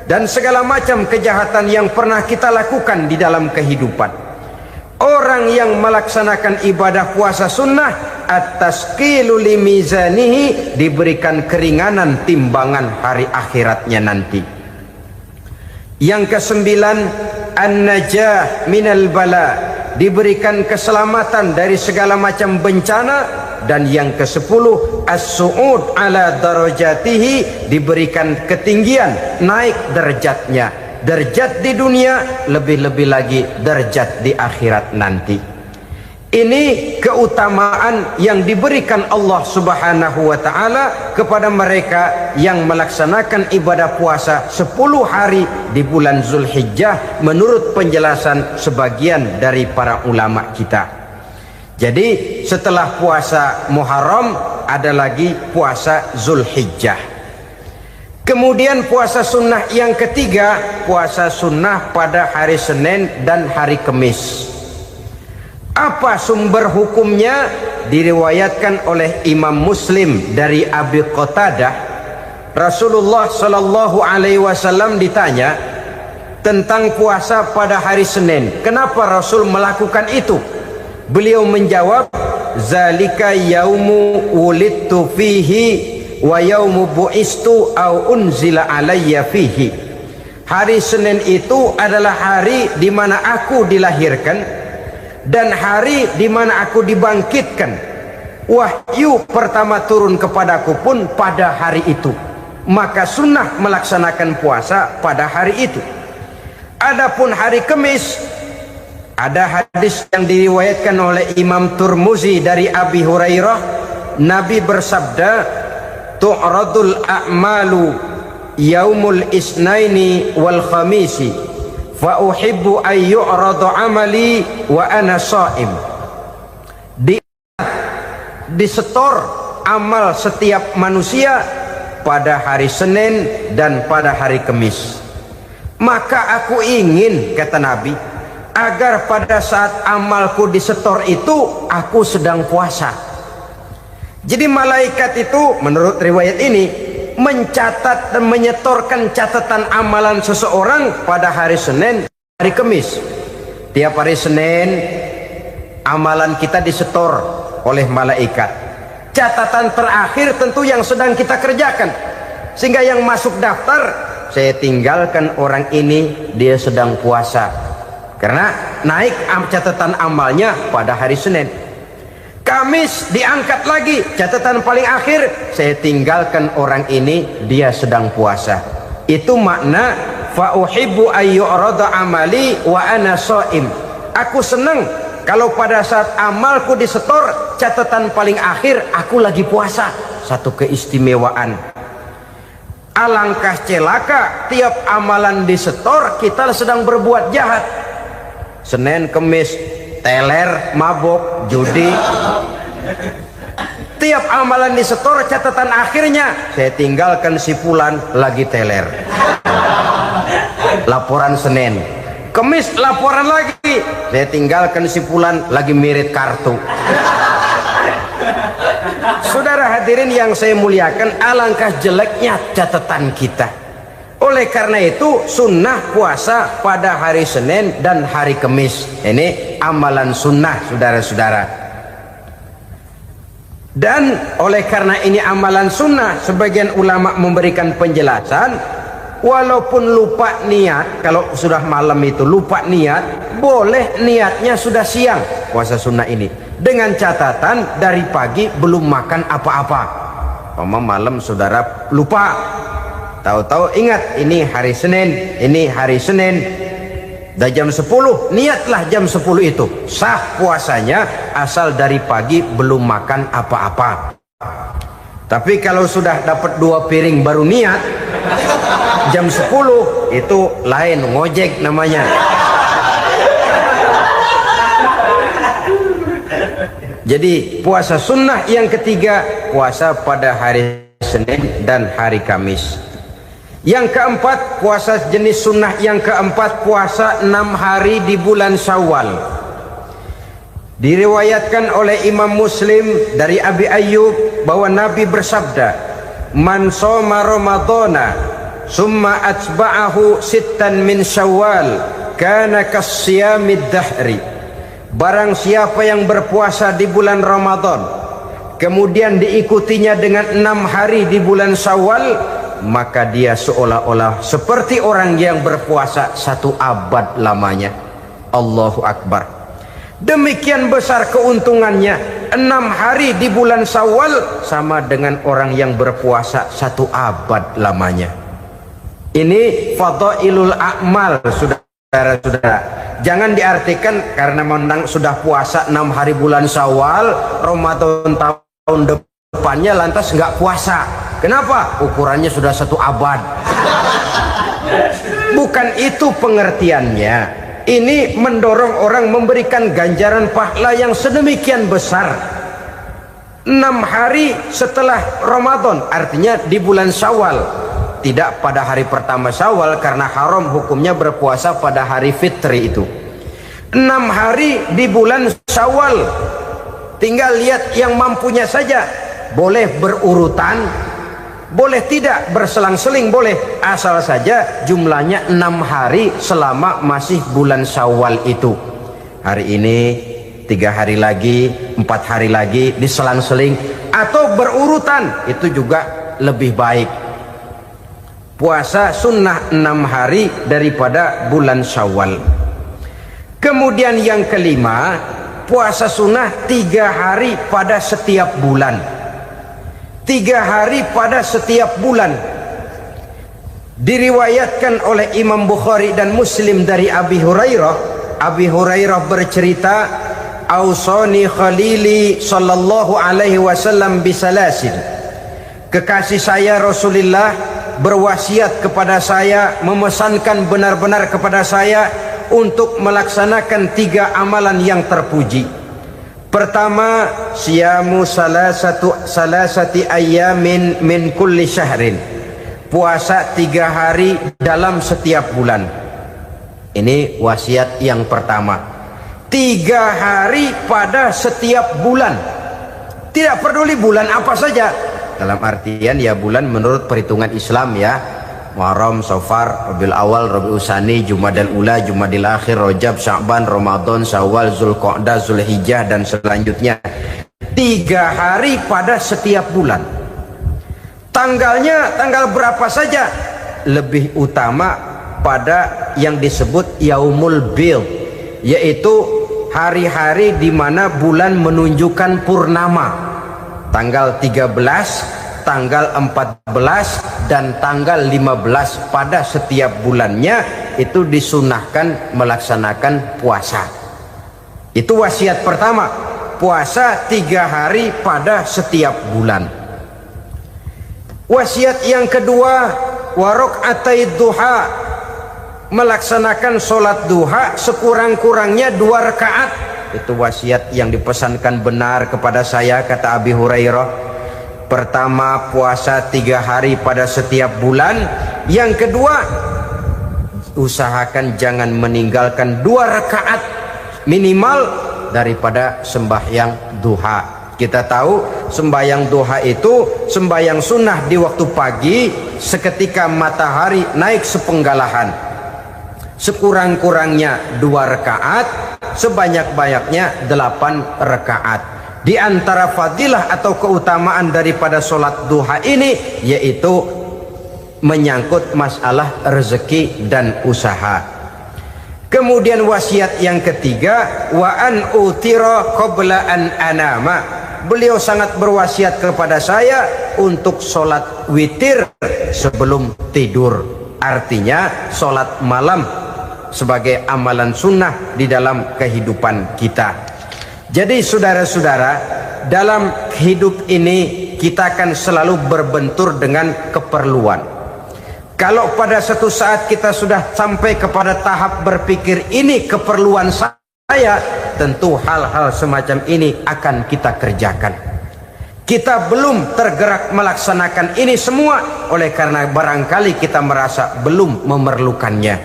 [SPEAKER 1] dan segala macam kejahatan yang pernah kita lakukan di dalam kehidupan. Orang yang melaksanakan ibadah puasa sunnah, at-tasqilu limizanihi, diberikan keringanan timbangan hari akhiratnya nanti. Yang kesembilan, an-najah minal bala, diberikan keselamatan dari segala macam bencana. Dan yang ke-10, as-su'ud ala darajatihi, diberikan ketinggian, naik derajatnya. Derajat di dunia, lebih-lebih lagi derajat di akhirat nanti. Ini keutamaan yang diberikan Allah Subhanahu wa ta'ala kepada mereka yang melaksanakan ibadah puasa 10 hari di bulan Zulhijjah menurut penjelasan sebagian dari para ulama kita. Jadi setelah puasa Muharram ada lagi puasa Zulhijjah. Kemudian puasa sunnah yang ketiga, puasa sunnah pada hari Senin dan hari Kamis. Apa sumber hukumnya? Diriwayatkan oleh Imam Muslim dari Abi Qatadah, Rasulullah Shallallahu Alaihi Wasallam ditanya tentang puasa pada hari Senin. Kenapa Rasul melakukan itu? Beliau menjawab, zalika yaumu wulidtu fihi wa yaumu bu'istu au unzila alayya fihi. Hari Senin itu adalah hari di mana aku dilahirkan dan hari di mana aku dibangkitkan. Wahyu pertama turun kepadaku pun pada hari itu. Maka sunnah melaksanakan puasa pada hari itu. Adapun hari Kamis, ada hadis yang diriwayatkan oleh Imam Turmuzi dari Abi Hurairah, Nabi bersabda, tu'radul a'malu yaumul isnaini wal khamisi fa uhibbu ay yu'radu amali wa ana sha'im. Disetor amal setiap manusia pada hari Senin dan pada hari Kamis. Maka aku ingin, kata Nabi, agar pada saat amalku disetor itu aku sedang puasa. Jadi malaikat itu menurut riwayat ini mencatat dan menyetorkan catatan amalan seseorang pada hari Senin, hari Kamis. Tiap hari Senin amalan kita disetor oleh malaikat. Catatan terakhir tentu yang sedang kita kerjakan. Sehingga yang masuk daftar, saya tinggalkan orang ini, dia sedang puasa. Karena naik catatan amalnya pada hari Senin. Kamis diangkat lagi, catatan paling akhir, saya tinggalkan orang ini, dia sedang puasa. Itu makna fa uhibbu ayyurada amali wa ana shaim. Aku senang kalau pada saat amalku disetor, catatan paling akhir aku lagi puasa. Satu keistimewaan. Alangkah celaka tiap amalan disetor kita sedang berbuat jahat. Senin, Kamis, teler, mabok, judi. Tiap amalan disetor, catatan akhirnya saya tinggalkan si fulan lagi teler. Laporan Senin. Kamis laporan lagi, saya tinggalkan si fulan lagi mirit kartu. Saudara hadirin yang saya muliakan, alangkah jeleknya catatan kita. Oleh karena itu sunnah puasa pada hari Senin dan hari Kamis. Ini amalan sunnah, saudara-saudara. Dan oleh karena ini amalan sunnah, sebagian ulama memberikan penjelasan, walaupun lupa niat, kalau sudah malam itu lupa niat, boleh niatnya sudah siang puasa sunnah ini, dengan catatan dari pagi belum makan apa-apa. Malam saudara lupa, tahu-tahu ingat ini hari Senin, ini hari Senin, dah jam 10, niatlah jam 10 itu, sah puasanya asal dari pagi belum makan apa-apa. Tapi kalau sudah dapat 2 piring baru niat, jam 10 itu lain, ngojek namanya. Jadi puasa sunnah yang ketiga, puasa pada hari Senin dan hari Kamis. Yang keempat, puasa jenis sunnah yang keempat, puasa 6 hari di bulan Syawal. Diriwayatkan oleh Imam Muslim dari Abi Ayyub bahwa Nabi bersabda, "Man shoma Ramadhana summa atba'ahu sittan min Syawal kana kasyamid dahri." Barang siapa yang berpuasa di bulan Ramadan kemudian diikutinya dengan 6 hari di bulan Syawal, maka dia seolah-olah seperti orang yang berpuasa 1 abad lamanya. Allahu Akbar. Demikian besar keuntungannya. 6 hari di bulan Syawal sama dengan orang yang berpuasa 1 abad lamanya. Ini fadailul a'mal, saudara-saudara. Jangan diartikan karena menang sudah puasa 6 hari bulan Syawal, Ramadan tahun depannya lantas nggak puasa. Kenapa? Ukurannya sudah 1 abad. Bukan itu pengertiannya. Ini mendorong orang memberikan ganjaran pahala yang sedemikian besar. 6 hari setelah Ramadan, artinya di bulan Syawal. Tidak pada hari pertama Syawal karena haram hukumnya berpuasa pada hari fitri itu. 6 hari di bulan Syawal. Tinggal lihat yang mampunya saja. Boleh berurutan, boleh tidak berselang-seling, boleh, asal saja jumlahnya 6 hari selama masih bulan Syawal itu. Hari ini 3 hari lagi, 4 hari lagi, diselang-seling atau berurutan, itu juga lebih baik. Puasa sunnah 6 hari daripada bulan Syawal. Kemudian yang kelima, puasa sunnah 3 hari pada setiap bulan. 3 hari pada setiap bulan. Diriwayatkan oleh Imam Bukhari dan Muslim dari Abi Hurairah. Abi Hurairah bercerita, "Ausani khalili sallallahu alaihi wasallam bisalasin." Kekasih saya Rasulullah berwasiat kepada saya, memesankan benar-benar kepada saya untuk melaksanakan 3 amalan yang terpuji. Pertama, siyamu salasati ayyamin min kulli syahrin. Puasa 3 hari dalam setiap bulan. Ini wasiat yang pertama. 3 hari pada setiap bulan. Tidak peduli bulan apa saja. Dalam artian ya bulan menurut perhitungan Islam ya. Muharram, Safar, Rabiul Awal, Rabiul Tsani, Jumadal Ula, Jumadil Akhir, Rajab, Sya'ban, Ramadan, Syawal, Zulqa'dah, Zulhijjah dan selanjutnya. 3 hari pada setiap bulan. Tanggalnya tanggal berapa saja, lebih utama pada yang disebut Yaumul Bid, yaitu hari-hari di mana bulan menunjukkan purnama. Tanggal 13, tanggal 14 dan tanggal 15 pada setiap bulannya itu disunahkan melaksanakan puasa. Itu wasiat pertama, puasa 3 hari pada setiap bulan. Wasiat yang kedua, waraqatai duha, melaksanakan sholat duha sekurang-kurangnya 2 rakaat. Itu wasiat yang dipesankan benar kepada saya, kata Abi Hurairah. Pertama, puasa 3 hari pada setiap bulan. Yang kedua, usahakan jangan meninggalkan 2 rakaat minimal daripada sembahyang duha. Kita tahu sembahyang duha itu sembahyang sunnah di waktu pagi seketika matahari naik sepenggalahan. Sekurang-kurangnya 2 rakaat, sebanyak-banyaknya 8 rakaat. Di antara fadilah atau keutamaan daripada sholat duha ini yaitu menyangkut masalah rezeki dan usaha. Kemudian wasiat yang ketiga, wa an utira qabla an anama. Beliau sangat berwasiat kepada saya untuk sholat witir sebelum tidur. Artinya sholat malam sebagai amalan sunnah di dalam kehidupan kita. Jadi saudara-saudara, dalam hidup ini kita akan selalu berbentur dengan keperluan. Kalau pada satu saat kita sudah sampai kepada tahap berpikir ini keperluan saya, tentu hal-hal semacam ini akan kita kerjakan. Kita belum tergerak melaksanakan ini semua oleh karena barangkali kita merasa belum memerlukannya.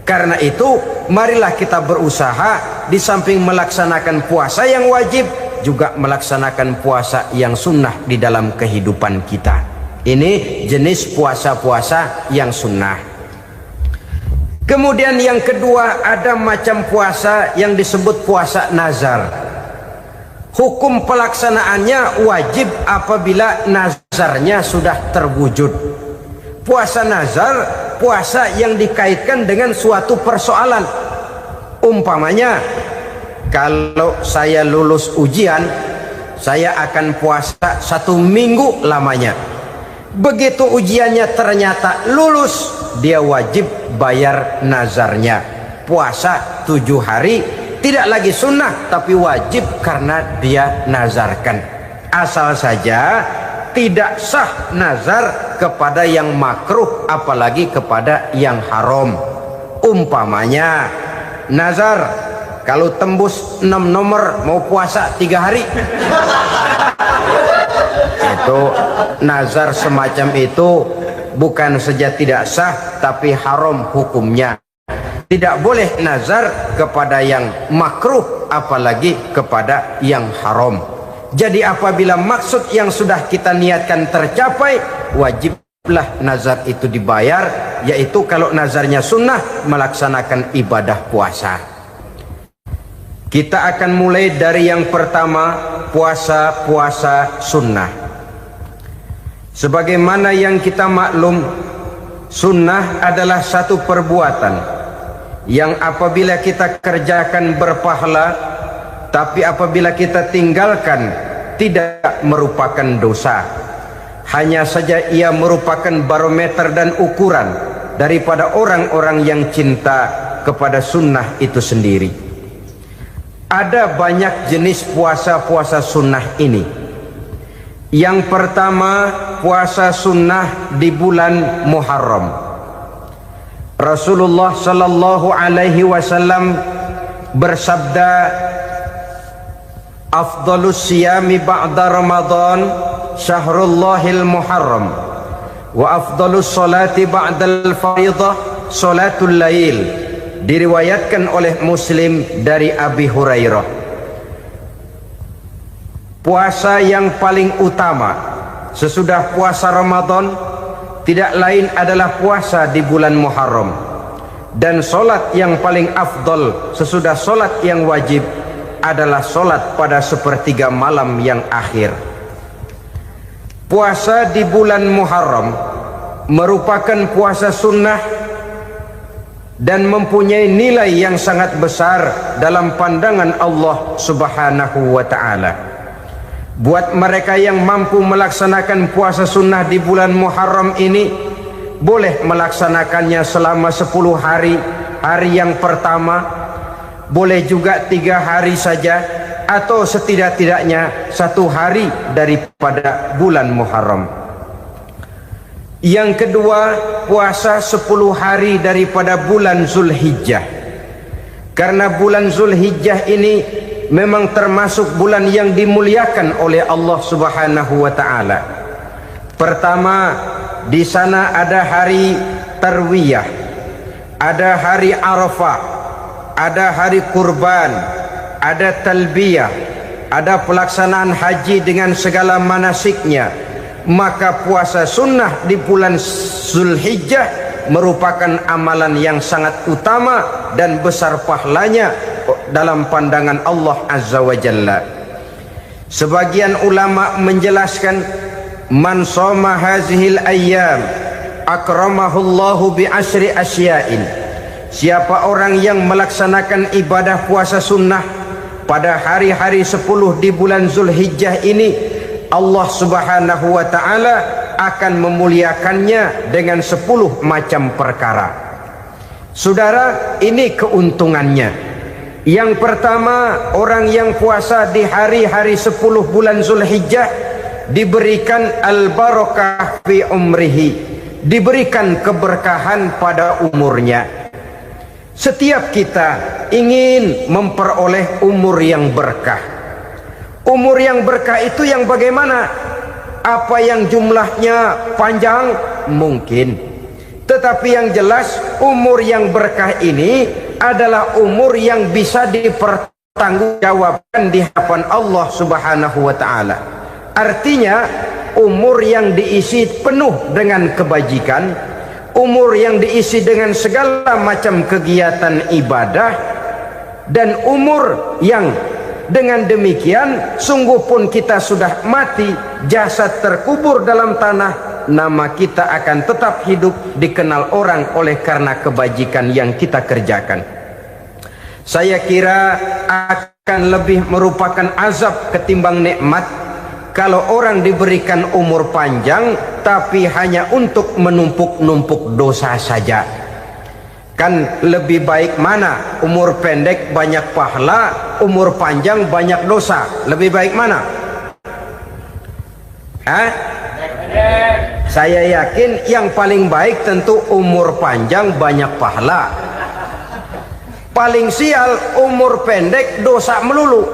[SPEAKER 1] Karena itu marilah kita berusaha di samping melaksanakan puasa yang wajib, juga melaksanakan puasa yang sunnah di dalam kehidupan kita. Ini jenis puasa-puasa yang sunnah. Kemudian yang kedua, ada macam puasa yang disebut puasa nazar. Hukum pelaksanaannya wajib apabila nazarnya sudah terwujud. Puasa nazar, puasa yang dikaitkan dengan suatu persoalan. Umpamanya, kalau saya lulus ujian, saya akan puasa 1 minggu lamanya. Begitu ujiannya ternyata lulus, dia wajib bayar nazarnya. Puasa 7 hari, tidak lagi sunnah tapi wajib karena dia nazarkan. Asal saja tidak sah nazar kepada yang makruh, apalagi kepada yang haram. Umpamanya nazar, kalau tembus 6 nomor mau puasa 3 hari. Itu nazar semacam itu bukan saja tidak sah tapi haram hukumnya. Tidak boleh nazar kepada yang makruh apalagi kepada yang haram. Jadi apabila maksud yang sudah kita niatkan tercapai, wajiblah nazar itu dibayar, yaitu kalau nazarnya sunnah melaksanakan ibadah puasa. Kita akan mulai dari yang pertama, puasa-puasa sunnah. Sebagaimana yang kita maklum, sunnah adalah satu perbuatan yang apabila kita kerjakan berpahala, tapi apabila kita tinggalkan tidak merupakan dosa. Hanya saja ia merupakan barometer dan ukuran daripada orang-orang yang cinta kepada sunnah itu sendiri. Ada banyak jenis puasa-puasa sunnah ini. Yang pertama, puasa sunnah di bulan Muharram. Rasulullah sallallahu alaihi wasallam bersabda, afdalus siyami ba'da Ramadan syahrullahil Muharram, wa afdalus salati ba'dal faridah salatul lail. Diriwayatkan oleh Muslim dari Abi Hurairah. Puasa yang paling utama sesudah puasa Ramadan tidak lain adalah puasa di bulan Muharram, dan solat yang paling afdal sesudah solat yang wajib adalah solat pada sepertiga malam yang akhir. Puasa di bulan Muharram merupakan puasa sunnah dan mempunyai nilai yang sangat besar dalam pandangan Allah Subhanahu wa ta'ala. Buat mereka yang mampu melaksanakan puasa sunnah di bulan Muharram ini, boleh melaksanakannya selama 10 hari. Hari yang pertama, boleh juga 3 hari saja, atau setidak-tidaknya 1 hari daripada bulan Muharram. Yang kedua, puasa 10 hari daripada bulan Zulhijjah. Karena bulan Zulhijjah ini memang termasuk bulan yang dimuliakan oleh Allah Subhanahu wa ta'ala. Pertama, di sana ada hari Tarwiyah, ada hari Arafah, ada hari kurban, ada talbiyah, ada pelaksanaan haji dengan segala manasiknya. Maka puasa sunnah di bulan Zulhijjah merupakan amalan yang sangat utama dan besar pahalanya dalam pandangan Allah Azza wa Jalla. Sebagian ulama menjelaskan, man shoma hazihil ayyam akramahullahu bi asri asya'in. Siapa orang yang melaksanakan ibadah puasa sunnah pada hari-hari 10 di bulan Zulhijjah ini, Allah Subhanahu wa ta'ala akan memuliakannya dengan 10 macam perkara. Saudara, ini keuntungannya. Yang pertama, orang yang puasa di hari-hari 10 bulan Zulhijjah diberikan al-barakah fi umrihi, diberikan keberkahan pada umurnya. Setiap kita ingin memperoleh umur yang berkah. Umur yang berkah itu yang bagaimana? Apa yang jumlahnya panjang? Mungkin. Tetapi yang jelas umur yang berkah ini adalah umur yang bisa dipertanggungjawabkan di hadapan Allah Subhanahu wa taala. Artinya umur yang diisi penuh dengan kebajikan, umur yang diisi dengan segala macam kegiatan ibadah, dan umur yang dengan demikian sungguh pun kita sudah mati, jasad terkubur dalam tanah, nama kita akan tetap hidup, dikenal orang oleh karena kebajikan yang kita kerjakan. Saya kira akan lebih merupakan azab ketimbang nikmat kalau orang diberikan umur panjang tapi hanya untuk menumpuk-numpuk dosa saja. Kan lebih baik mana? Umur pendek banyak pahala, umur panjang banyak dosa. Lebih baik mana? Saya yakin yang paling baik tentu umur panjang banyak pahala. Paling sial umur pendek dosa melulu.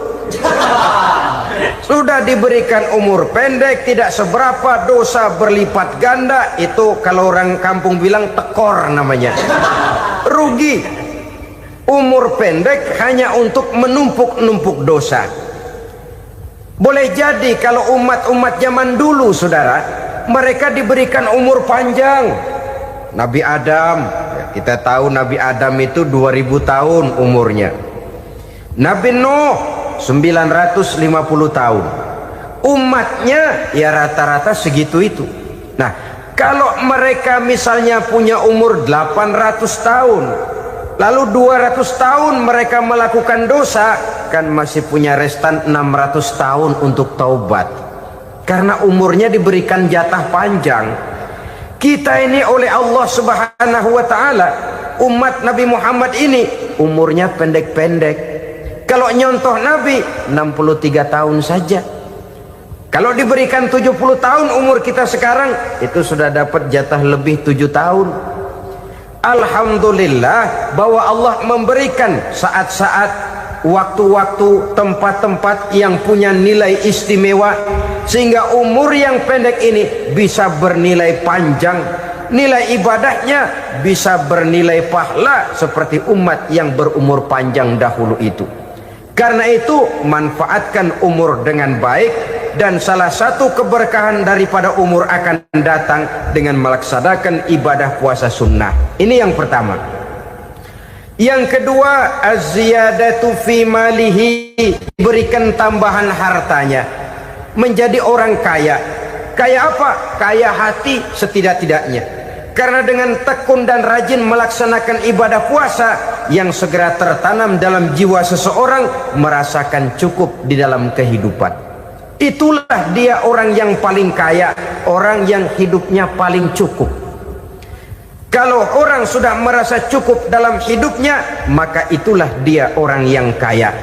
[SPEAKER 1] Sudah diberikan umur pendek tidak seberapa, dosa berlipat ganda. Itu kalau orang kampung bilang tekor namanya. Rugi. Umur pendek hanya untuk menumpuk-numpuk dosa. Boleh jadi kalau umat-umat zaman dulu, saudara, mereka diberikan umur panjang. Nabi Adam, kita tahu Nabi Adam itu 2000 tahun umurnya. Nabi Nuh 950 tahun. Umatnya ya rata-rata segitu itu. Nah, kalau mereka misalnya punya umur 800 tahun, lalu 200 tahun mereka melakukan dosa, kan masih punya restan 600 tahun untuk taubat. Karena umurnya diberikan jatah panjang. Kita ini oleh Allah Subhanahu wa taala, umat Nabi Muhammad ini umurnya pendek-pendek. Kalau nyontoh Nabi 63 tahun saja. Kalau diberikan 70 tahun umur kita sekarang, itu sudah dapat jatah lebih 7 tahun. Alhamdulillah bahwa Allah memberikan saat-saat, waktu-waktu, tempat-tempat yang punya nilai istimewa, sehingga umur yang pendek ini bisa bernilai panjang, nilai ibadahnya bisa bernilai pahala seperti umat yang berumur panjang dahulu itu. Karena itu manfaatkan umur dengan baik, dan salah satu keberkahan daripada umur akan datang dengan melaksanakan ibadah puasa sunnah. Ini yang pertama. Yang kedua, az-ziyadatu fi malihi, berikan tambahan hartanya, menjadi orang kaya. Kaya apa? Kaya hati setidak-tidaknya. Karena dengan tekun dan rajin melaksanakan ibadah puasa yang segera tertanam dalam jiwa seseorang, merasakan cukup di dalam kehidupan. Itulah dia orang yang paling kaya, orang yang hidupnya paling cukup. Kalau orang sudah merasa cukup dalam hidupnya, maka itulah dia orang yang kaya.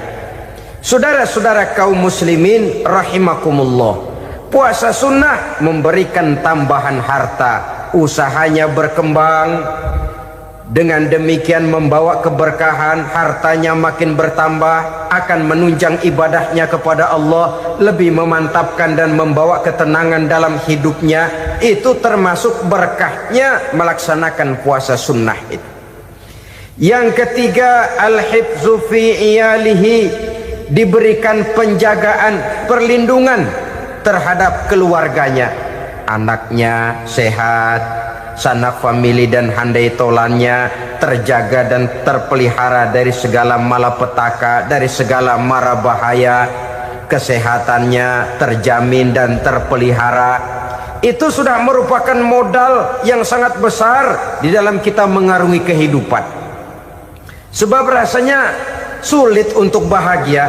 [SPEAKER 1] Saudara-saudara kaum muslimin rahimakumullah, puasa sunnah memberikan tambahan harta, usahanya berkembang, dengan demikian membawa keberkahan, hartanya makin bertambah, akan menunjang ibadahnya kepada Allah, lebih memantapkan dan membawa ketenangan dalam hidupnya. Itu termasuk berkahnya melaksanakan puasa sunnah itu. Yang ketiga, al-hifzu fi iyalihi, diberikan penjagaan, perlindungan terhadap keluarganya, anaknya sehat, sanak famili dan handai tolannya terjaga dan terpelihara dari segala malapetaka, dari segala mara bahaya, kesehatannya terjamin dan terpelihara. Itu sudah merupakan modal yang sangat besar di dalam kita mengarungi kehidupan. Sebab rasanya sulit untuk bahagia,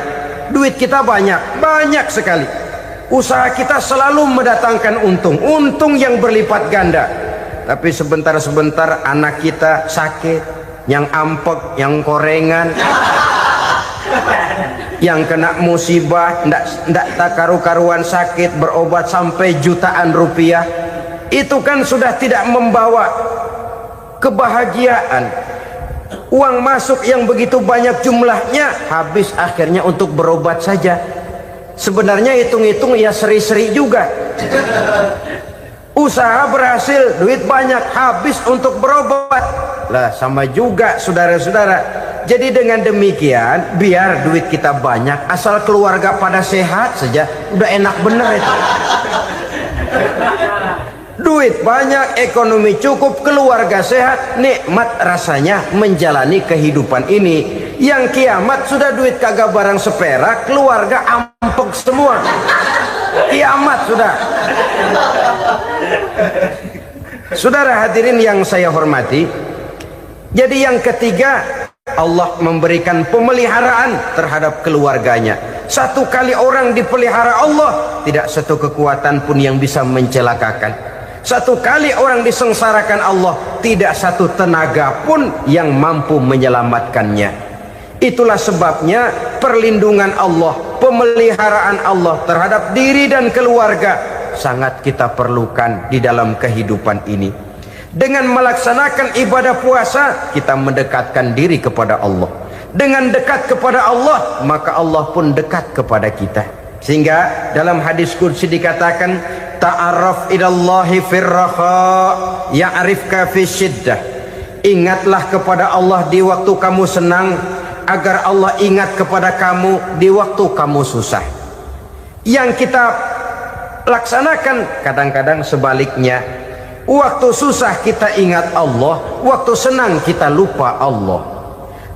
[SPEAKER 1] duit kita banyak sekali, usaha kita selalu mendatangkan untung yang berlipat ganda. Tapi sebentar-sebentar anak kita sakit, yang ampek, yang korengan, yang kena musibah, ndak tak karu-karuan sakit, berobat sampai jutaan rupiah, itu kan sudah tidak membawa kebahagiaan. Uang masuk yang begitu banyak jumlahnya, habis akhirnya untuk berobat saja. Sebenarnya hitung-hitung ya seri-seri juga. Usaha berhasil, duit banyak, habis untuk berobat. Lah sama juga saudara-saudara. Jadi dengan demikian, biar duit kita banyak, asal keluarga pada sehat saja, udah enak bener itu. Duit banyak, ekonomi cukup, keluarga sehat, nikmat rasanya menjalani kehidupan ini. Yang kiamat sudah duit kagak barang seperak, keluarga ampek semua. Kiamat sudah. Saudara hadirin yang saya hormati, jadi yang ketiga, Allah memberikan pemeliharaan terhadap keluarganya. Satu kali orang dipelihara Allah, tidak satu kekuatan pun yang bisa mencelakakan. Satu kali orang disengsarakan Allah, tidak satu tenaga pun yang mampu menyelamatkannya. Itulah sebabnya perlindungan Allah, pemeliharaan Allah terhadap diri dan keluarga sangat kita perlukan di dalam kehidupan ini. Dengan melaksanakan ibadah puasa, kita mendekatkan diri kepada Allah. Dengan dekat kepada Allah, maka Allah pun dekat kepada kita. Sehingga dalam hadis qudsi dikatakan, ta'arraf ilallahi firraha ya'rifka fi syiddah. Ingatlah kepada Allah di waktu kamu senang, agar Allah ingat kepada kamu di waktu kamu susah. Yang kita laksanakan kadang-kadang sebaliknya. Waktu susah kita ingat Allah, waktu senang kita lupa Allah.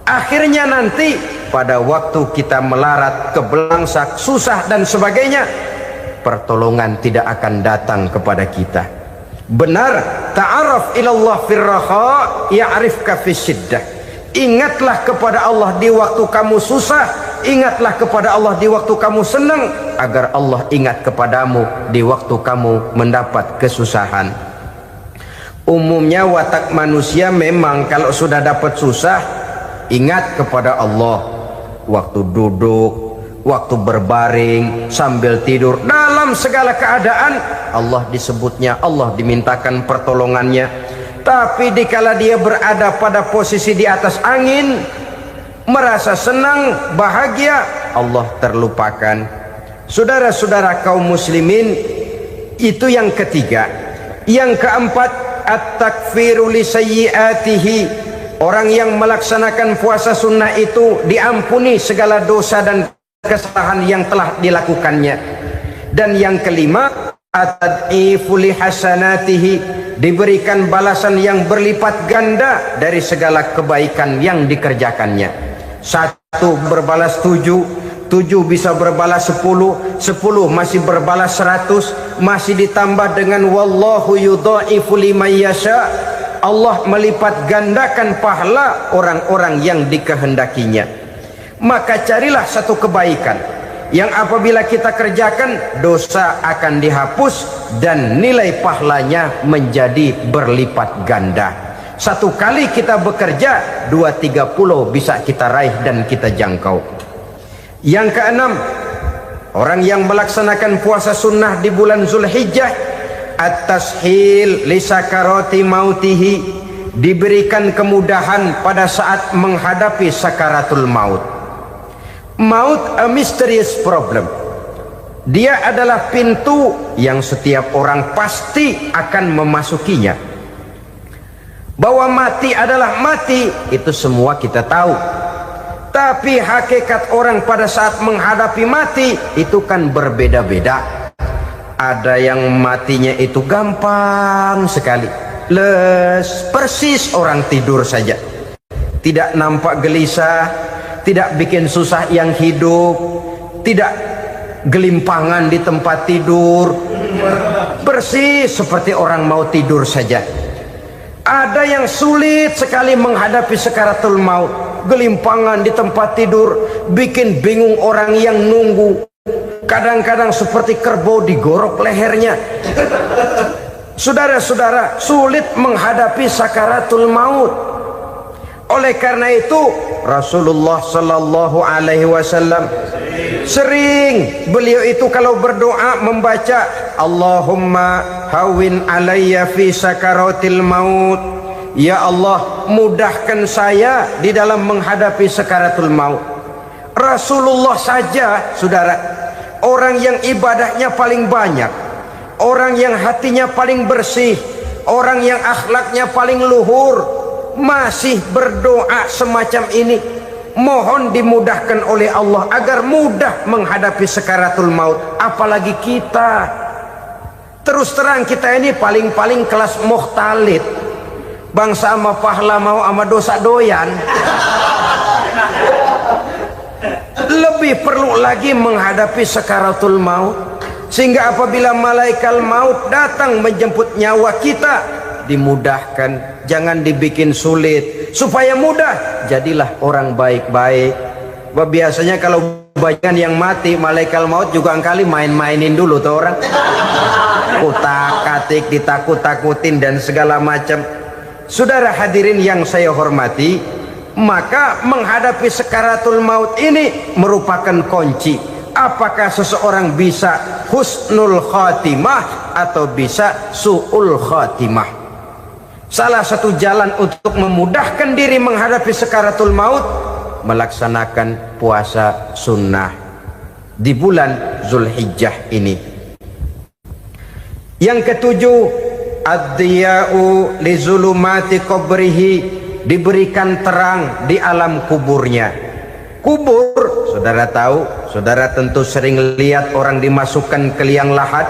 [SPEAKER 1] Akhirnya nanti pada waktu kita melarat, kebelangsak, susah dan sebagainya, pertolongan tidak akan datang kepada kita. Benar, ta'arraf ilallah firraha ya'rifka fi syiddah. Ingatlah kepada Allah di waktu kamu susah, ingatlah kepada Allah di waktu kamu senang, agar Allah ingat kepadamu di waktu kamu mendapat kesusahan. Umumnya watak manusia memang kalau sudah dapat susah, ingat kepada Allah. Waktu duduk, waktu berbaring, sambil tidur, dalam segala keadaan Allah disebutnya, Allah dimintakan pertolongannya. Tapi dikala dia berada pada posisi di atas angin, merasa senang, bahagia, Allah terlupakan. Saudara-saudara kaum muslimin, itu yang ketiga. Yang keempat, at-takfiru li sayyiatihi. Orang yang melaksanakan puasa sunnah itu diampuni segala dosa dan kesalahan yang telah dilakukannya. Dan yang kelima, at-tad'ifu li hasanatihi, diberikan balasan yang berlipat ganda dari segala kebaikan yang dikerjakannya. 1 berbalas 7, 7 bisa berbalas 10, 10 masih berbalas 100, masih ditambah dengan wallahu yudha'ifu liman yasha. Allah melipat gandakan pahala orang-orang yang dikehendakinya. Maka carilah satu kebaikan yang apabila kita kerjakan, dosa akan dihapus dan nilai pahalanya menjadi berlipat ganda. Satu kali kita bekerja, 2-3 pulau bisa kita raih dan kita jangkau. Yang keenam, orang yang melaksanakan puasa sunnah di bulan Zulhijjah, at-tashil li sakarati mautihi, diberikan kemudahan pada saat menghadapi sakaratul maut. Maut a mysterious problem. Dia adalah pintu yang setiap orang pasti akan memasukinya. Bahwa mati adalah mati, itu semua kita tahu. Tapi hakikat orang pada saat menghadapi mati itu kan berbeda-beda. Ada yang matinya itu gampang sekali, persis orang tidur saja, tidak nampak gelisah, tidak bikin susah yang hidup, tidak gelimpangan di tempat tidur, persis seperti orang mau tidur saja. Ada yang sulit sekali menghadapi sakaratul maut, gelimpangan di tempat tidur, bikin bingung orang yang nunggu. Kadang-kadang seperti kerbau digorok lehernya. Saudara-saudara, sulit menghadapi sakaratul maut. Oleh karena itu Rasulullah sallallahu alaihi wasallam sering beliau itu kalau berdoa membaca Allahumma hawwin alayya fi sakaratil maut. Ya Allah, mudahkan saya di dalam menghadapi sakaratul maut. Rasulullah saja, saudara, orang yang ibadahnya paling banyak, orang yang hatinya paling bersih, orang yang akhlaknya paling luhur, masih berdoa semacam ini, mohon dimudahkan oleh Allah agar mudah menghadapi sakaratul maut. Apalagi kita, terus terang kita ini paling-paling kelas mukhtalid, bangsa sama pahala mau sama dosa doyan. Lebih perlu lagi menghadapi sakaratul maut, sehingga apabila malaikat maut datang menjemput nyawa kita, dimudahkan, jangan dibikin sulit, supaya mudah. Jadilah orang baik-baik. Biasanya kalau banyak yang mati, malaikat maut juga kali main-mainin dulu tuh orang, kutak-katik, ditakut-takutin dan segala macam. Saudara hadirin yang saya hormati, maka menghadapi sakaratul maut ini merupakan kunci. Apakah seseorang bisa husnul khatimah atau bisa su'ul khatimah? Salah satu jalan untuk memudahkan diri menghadapi sakaratul maut, melaksanakan puasa sunnah di bulan Zulhijjah ini. Yang ketujuh, ad-diya'u li zulumati qabrihi, diberikan terang di alam kuburnya. Kubur, saudara tahu, saudara tentu sering lihat orang dimasukkan ke liang lahat,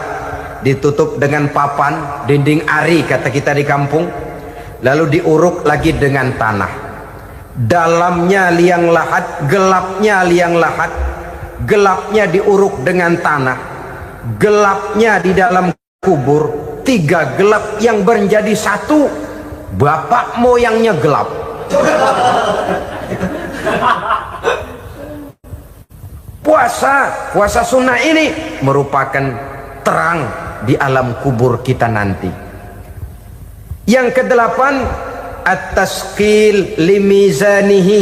[SPEAKER 1] ditutup dengan papan, dinding ari kata kita di kampung, lalu diuruk lagi dengan tanah. Dalamnya liang lahat, gelapnya liang lahat, gelapnya diuruk dengan tanah, gelapnya di dalam kubur, tiga gelap yang menjadi satu. Bapak moyangnya gelap. Puasa sunnah ini merupakan terang di alam kubur kita nanti. Yang kedelapan, at-tasqil limizanihi,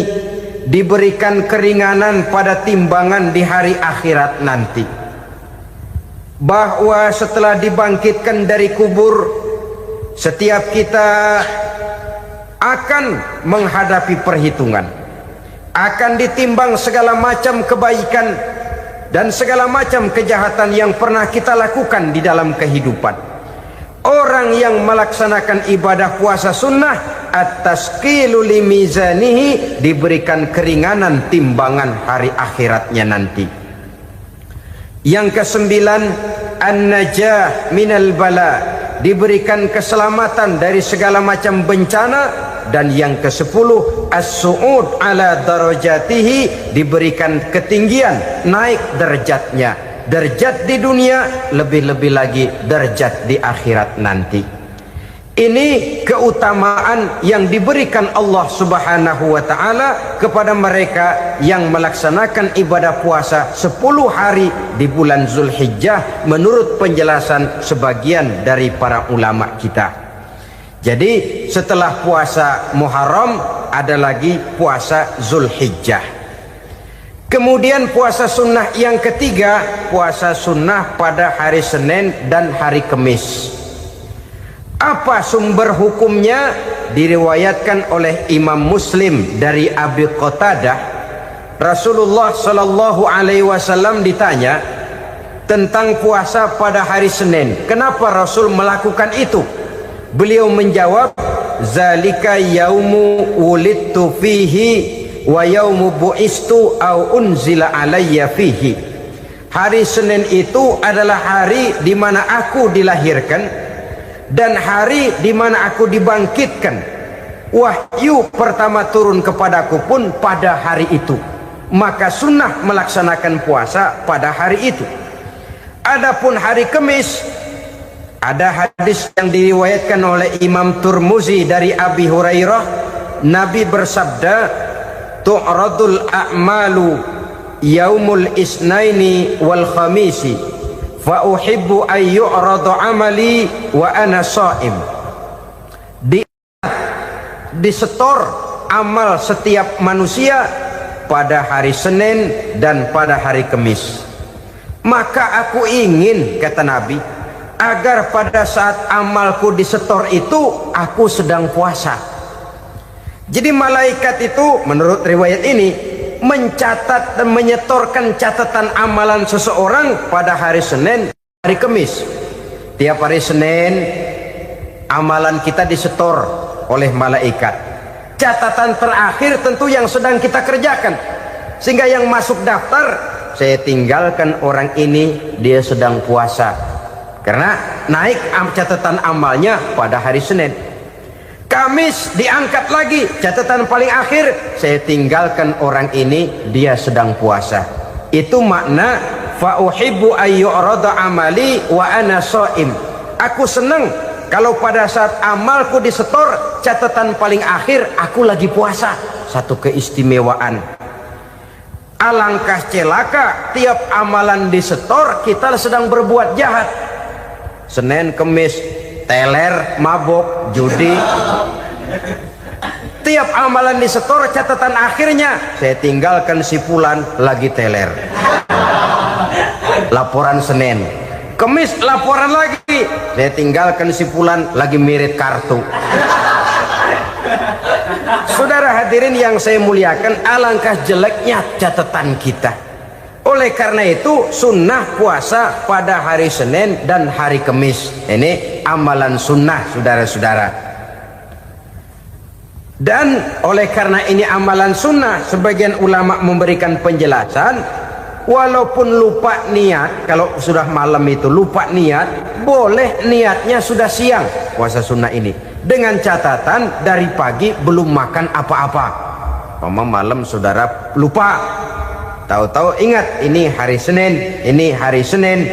[SPEAKER 1] diberikan keringanan pada timbangan di hari akhirat nanti. Bahwa setelah dibangkitkan dari kubur, setiap kita akan menghadapi perhitungan, akan ditimbang segala macam kebaikan dan segala macam kejahatan yang pernah kita lakukan di dalam kehidupan. Orang yang melaksanakan ibadah puasa sunnah, at-tasqilu limizanihi, diberikan keringanan timbangan hari akhiratnya nanti. Yang kesembilan, an-najah minal bala, diberikan keselamatan dari segala macam bencana. Dan yang ke-10, as-su'ud ala darajatihi, diberikan ketinggian, naik derajatnya, derajat di dunia, lebih-lebih lagi derajat di akhirat nanti. Ini keutamaan yang diberikan Allah Subhanahu wa ta'ala kepada mereka yang melaksanakan ibadah puasa 10 hari di bulan Zulhijjah menurut penjelasan sebagian dari para ulama kita. Jadi setelah puasa Muharram ada lagi puasa Zulhijjah. Kemudian puasa sunnah yang ketiga, puasa sunnah pada hari Senin dan hari Kamis. Apa sumber hukumnya? Diriwayatkan oleh Imam Muslim dari Abi Qatadah, Rasulullah sallallahu alaihi wasallam ditanya tentang puasa pada hari Senin. Kenapa Rasul melakukan itu? Beliau menjawab, zalika yaumu wulidtu fihi wa yaumu bu'istu au unzila alayya fihi. Hari Senin itu adalah hari di mana aku dilahirkan dan hari di mana aku dibangkitkan. Wahyu pertama turun kepadaku pun pada hari itu. Maka sunnah melaksanakan puasa pada hari itu. Adapun hari Kamis, ada hadis yang diriwayatkan oleh Imam Turmuzi dari Abi Hurairah, Nabi bersabda, tu'radul a'malu yaumul isnaini wal khamisi fa uhibbu an yu'rada amali wa ana sha'im. Disetor amal setiap manusia pada hari Senin dan pada hari Kamis. Maka aku ingin, kata Nabi, agar pada saat amalku disetor itu aku sedang puasa. Jadi malaikat itu menurut riwayat ini mencatat dan menyetorkan catatan amalan seseorang pada hari Senin, hari Kamis. Tiap hari Senin amalan kita disetor oleh malaikat. Catatan terakhir tentu yang sedang kita kerjakan, sehingga yang masuk daftar, saya tinggalkan orang ini, dia sedang puasa, karena naik catatan amalnya pada hari Senin. Kamis diangkat lagi, catatan paling akhir, saya tinggalkan orang ini, dia sedang puasa. Itu makna fa uhibbu ayyurada amali wa ana shaim. Aku senang kalau pada saat amalku disetor, catatan paling akhir aku lagi puasa. Satu keistimewaan. Alangkah celaka tiap amalan disetor kita sedang berbuat jahat. Senin, Kamis, teler, mabok, judi. Tiap amalan disetor, catatan akhirnya saya tinggalkan si fulan lagi teler. Laporan Senin. Kamis laporan lagi, saya tinggalkan si fulan lagi mirip kartu. Saudara hadirin yang saya muliakan, alangkah jeleknya catatan kita. Oleh karena itu sunnah puasa pada hari Senin dan hari Kamis. Ini amalan sunnah, saudara-saudara. Dan oleh karena ini amalan sunnah, sebagian ulama memberikan penjelasan, walaupun lupa niat, kalau sudah malam itu lupa niat, boleh niatnya sudah siang puasa sunnah ini, dengan catatan dari pagi belum makan apa-apa. Malam saudara lupa, tahu-tahu ingat ini hari Senin, ini hari Senin,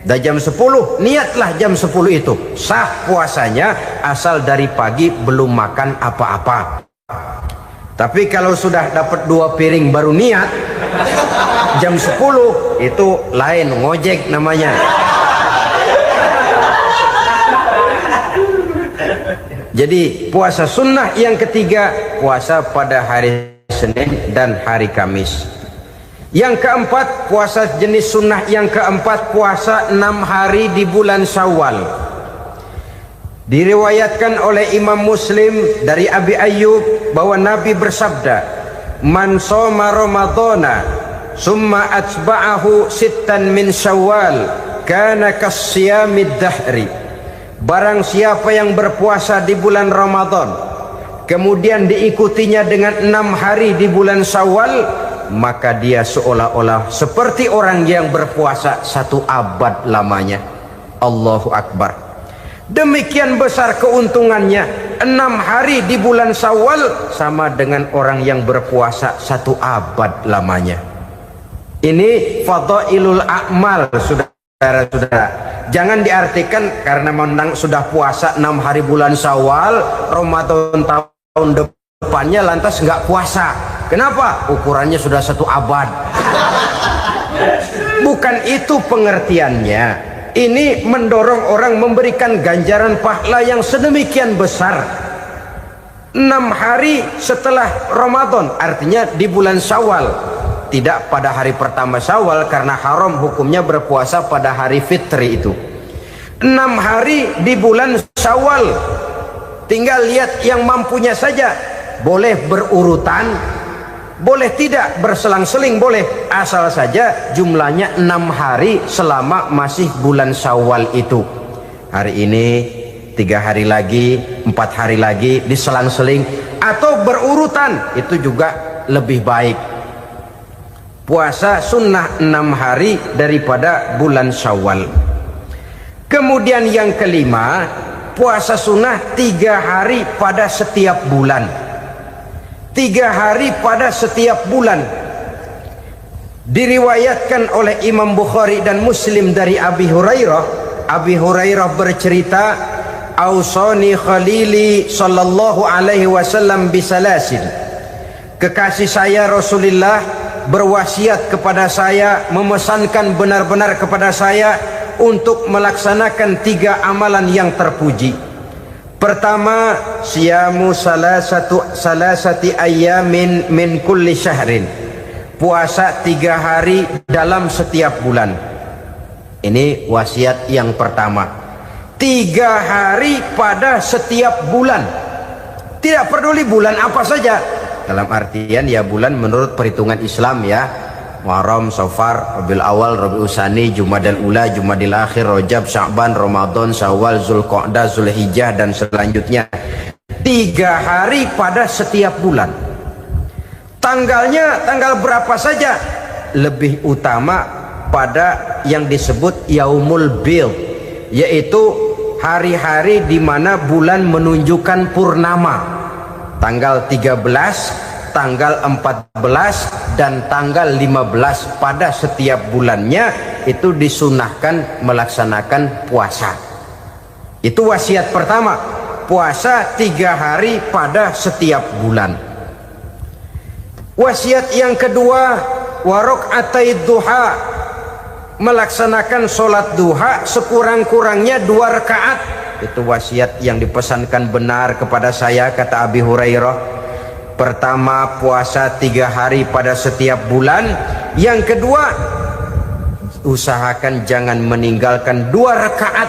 [SPEAKER 1] dah jam 10, niatlah jam 10 itu sah puasanya, asal dari pagi belum makan apa-apa. Tapi kalau sudah dapat 2 piring baru niat jam 10, itu lain, ngojek namanya. Jadi puasa sunnah yang ketiga, puasa pada hari Senin dan hari Kamis. Yang keempat, puasa jenis sunnah yang keempat, puasa 6 hari di bulan Syawal. Diriwayatkan oleh Imam Muslim dari Abi Ayyub bahwa Nabi bersabda, man shoma ramadhana summa atba'ahu sittan min Syawal kana kasyamid dahri. Barang siapa yang berpuasa di bulan Ramadan kemudian diikutinya dengan 6 hari di bulan Syawal, maka dia seolah-olah seperti orang yang berpuasa 1 abad lamanya. Allahu Akbar. Demikian besar keuntungannya. 6 hari di bulan Syawal sama dengan orang yang berpuasa 1 abad lamanya. Ini fadailul a'mal, saudara-saudara. Jangan diartikan karena menang sudah puasa 6 hari bulan Syawal, Ramadan tahun depannya lantas nggak puasa. Kenapa? Ukurannya sudah 1 abad. Bukan itu pengertiannya. Ini mendorong orang memberikan ganjaran pahala yang sedemikian besar. 6 hari setelah Ramadan, artinya di bulan Syawal. Tidak pada hari pertama Syawal, karena haram hukumnya berpuasa pada hari fitri itu. 6 hari di bulan Syawal. Tinggal lihat yang mampunya saja. Boleh berurutan, boleh tidak berselang-seling, boleh, asal saja jumlahnya 6 hari selama masih bulan Syawal itu. Hari ini 3 hari lagi, 4 hari lagi, diselang-seling atau berurutan, itu juga lebih baik. Puasa sunnah 6 hari daripada bulan Syawal. Kemudian yang kelima, puasa sunnah 3 hari pada setiap bulan. 3 hari pada setiap bulan. Diriwayatkan oleh Imam Bukhari dan Muslim dari Abi Hurairah. Abi Hurairah bercerita, Ausani Khalili sallallahu alaihi wasallam bisalasin. Kekasih saya Rasulullah berwasiat kepada saya, memesankan benar-benar kepada saya untuk melaksanakan 3 amalan yang terpuji. Pertama, siyamu salasati ayyamin min kulli syahrin. Puasa 3 hari dalam setiap bulan. Ini wasiat yang pertama. 3 hari pada setiap bulan. Tidak peduli bulan apa saja. Dalam artian ya bulan menurut perhitungan Islam ya. Muharram, Safar, Rabiul Awal, Rabiul Tsani, Jumadal Ula, Jumadil Akhir, Rajab, Sya'ban, Ramadan, Syawal, Zulqa'dah, Zulhijjah dan selanjutnya. 3 hari pada setiap bulan. Tanggalnya tanggal berapa saja. Lebih utama pada yang disebut Yaumul Bid, yaitu hari-hari di mana bulan menunjukkan purnama. Tanggal 13, tanggal 14 dan tanggal 15 pada setiap bulannya itu disunahkan melaksanakan puasa. Itu wasiat pertama, puasa 3 hari pada setiap bulan. Wasiat yang kedua, waraqatai duha, melaksanakan sholat duha sekurang-kurangnya 2 rakaat. Itu wasiat yang dipesankan benar kepada saya, kata Abi Hurairah. Pertama, puasa 3 hari pada setiap bulan. Yang kedua, usahakan jangan meninggalkan 2 rakaat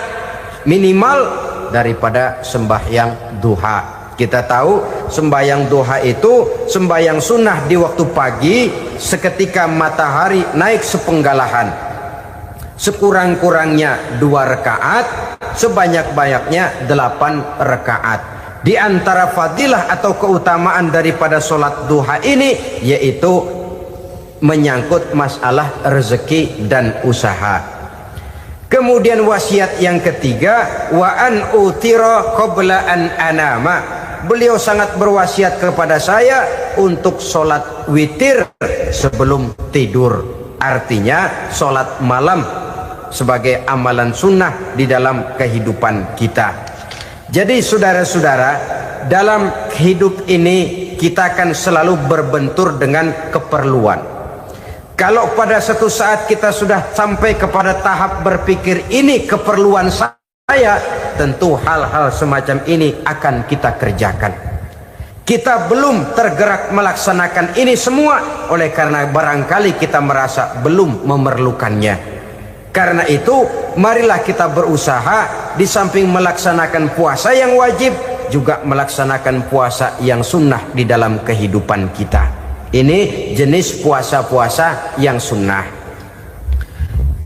[SPEAKER 1] minimal daripada sembahyang duha. Kita tahu sembahyang duha itu sembahyang sunnah di waktu pagi seketika matahari naik sepenggalahan. Sekurang-kurangnya 2 rakaat, sebanyak-banyaknya 8 rakaat. Di antara fadilah atau keutamaan daripada sholat duha ini yaitu menyangkut masalah rezeki dan usaha. Kemudian wasiat yang ketiga, wa an utira qabla an anama. Beliau sangat berwasiat kepada saya untuk sholat witir sebelum tidur. Artinya sholat malam sebagai amalan sunnah di dalam kehidupan kita. Jadi saudara-saudara, dalam hidup ini kita akan selalu berbentur dengan keperluan. Kalau pada satu saat kita sudah sampai kepada tahap berpikir ini keperluan saya, tentu hal-hal semacam ini akan kita kerjakan. Kita belum tergerak melaksanakan ini semua oleh karena barangkali kita merasa belum memerlukannya. Karena itu marilah kita berusaha di samping melaksanakan puasa yang wajib juga melaksanakan puasa yang sunnah di dalam kehidupan kita. Ini jenis puasa-puasa yang sunnah.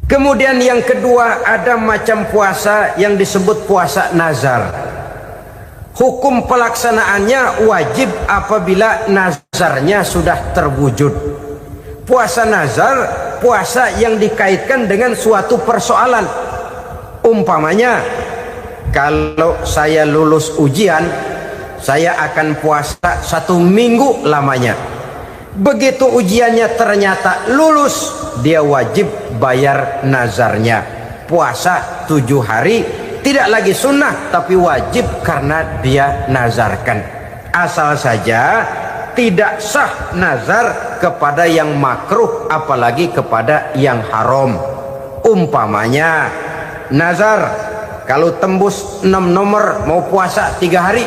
[SPEAKER 1] Kemudian yang kedua, ada macam puasa yang disebut puasa nazar. Hukum pelaksanaannya wajib apabila nazarnya sudah terwujud. Puasa nazar, puasa yang dikaitkan dengan suatu persoalan. Umpamanya, kalau saya lulus ujian, saya akan puasa 1 minggu lamanya. Begitu ujiannya ternyata lulus, dia wajib bayar nazarnya. Puasa 7 hari, tidak lagi sunnah tapi wajib karena dia nazarkan. Asal saja tidak sah nazar kepada yang makruh apalagi kepada yang haram. Umpamanya nazar kalau tembus 6 nomor mau puasa 3 hari.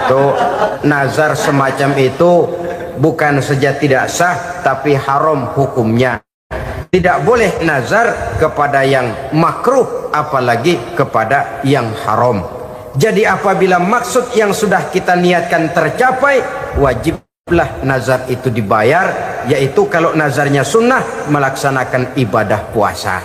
[SPEAKER 1] Itu nazar semacam itu bukan saja tidak sah tapi haram hukumnya. Tidak boleh nazar kepada yang makruh apalagi kepada yang haram. Jadi apabila maksud yang sudah kita niatkan tercapai, wajiblah nazar itu dibayar, yaitu kalau nazarnya sunnah melaksanakan ibadah puasa.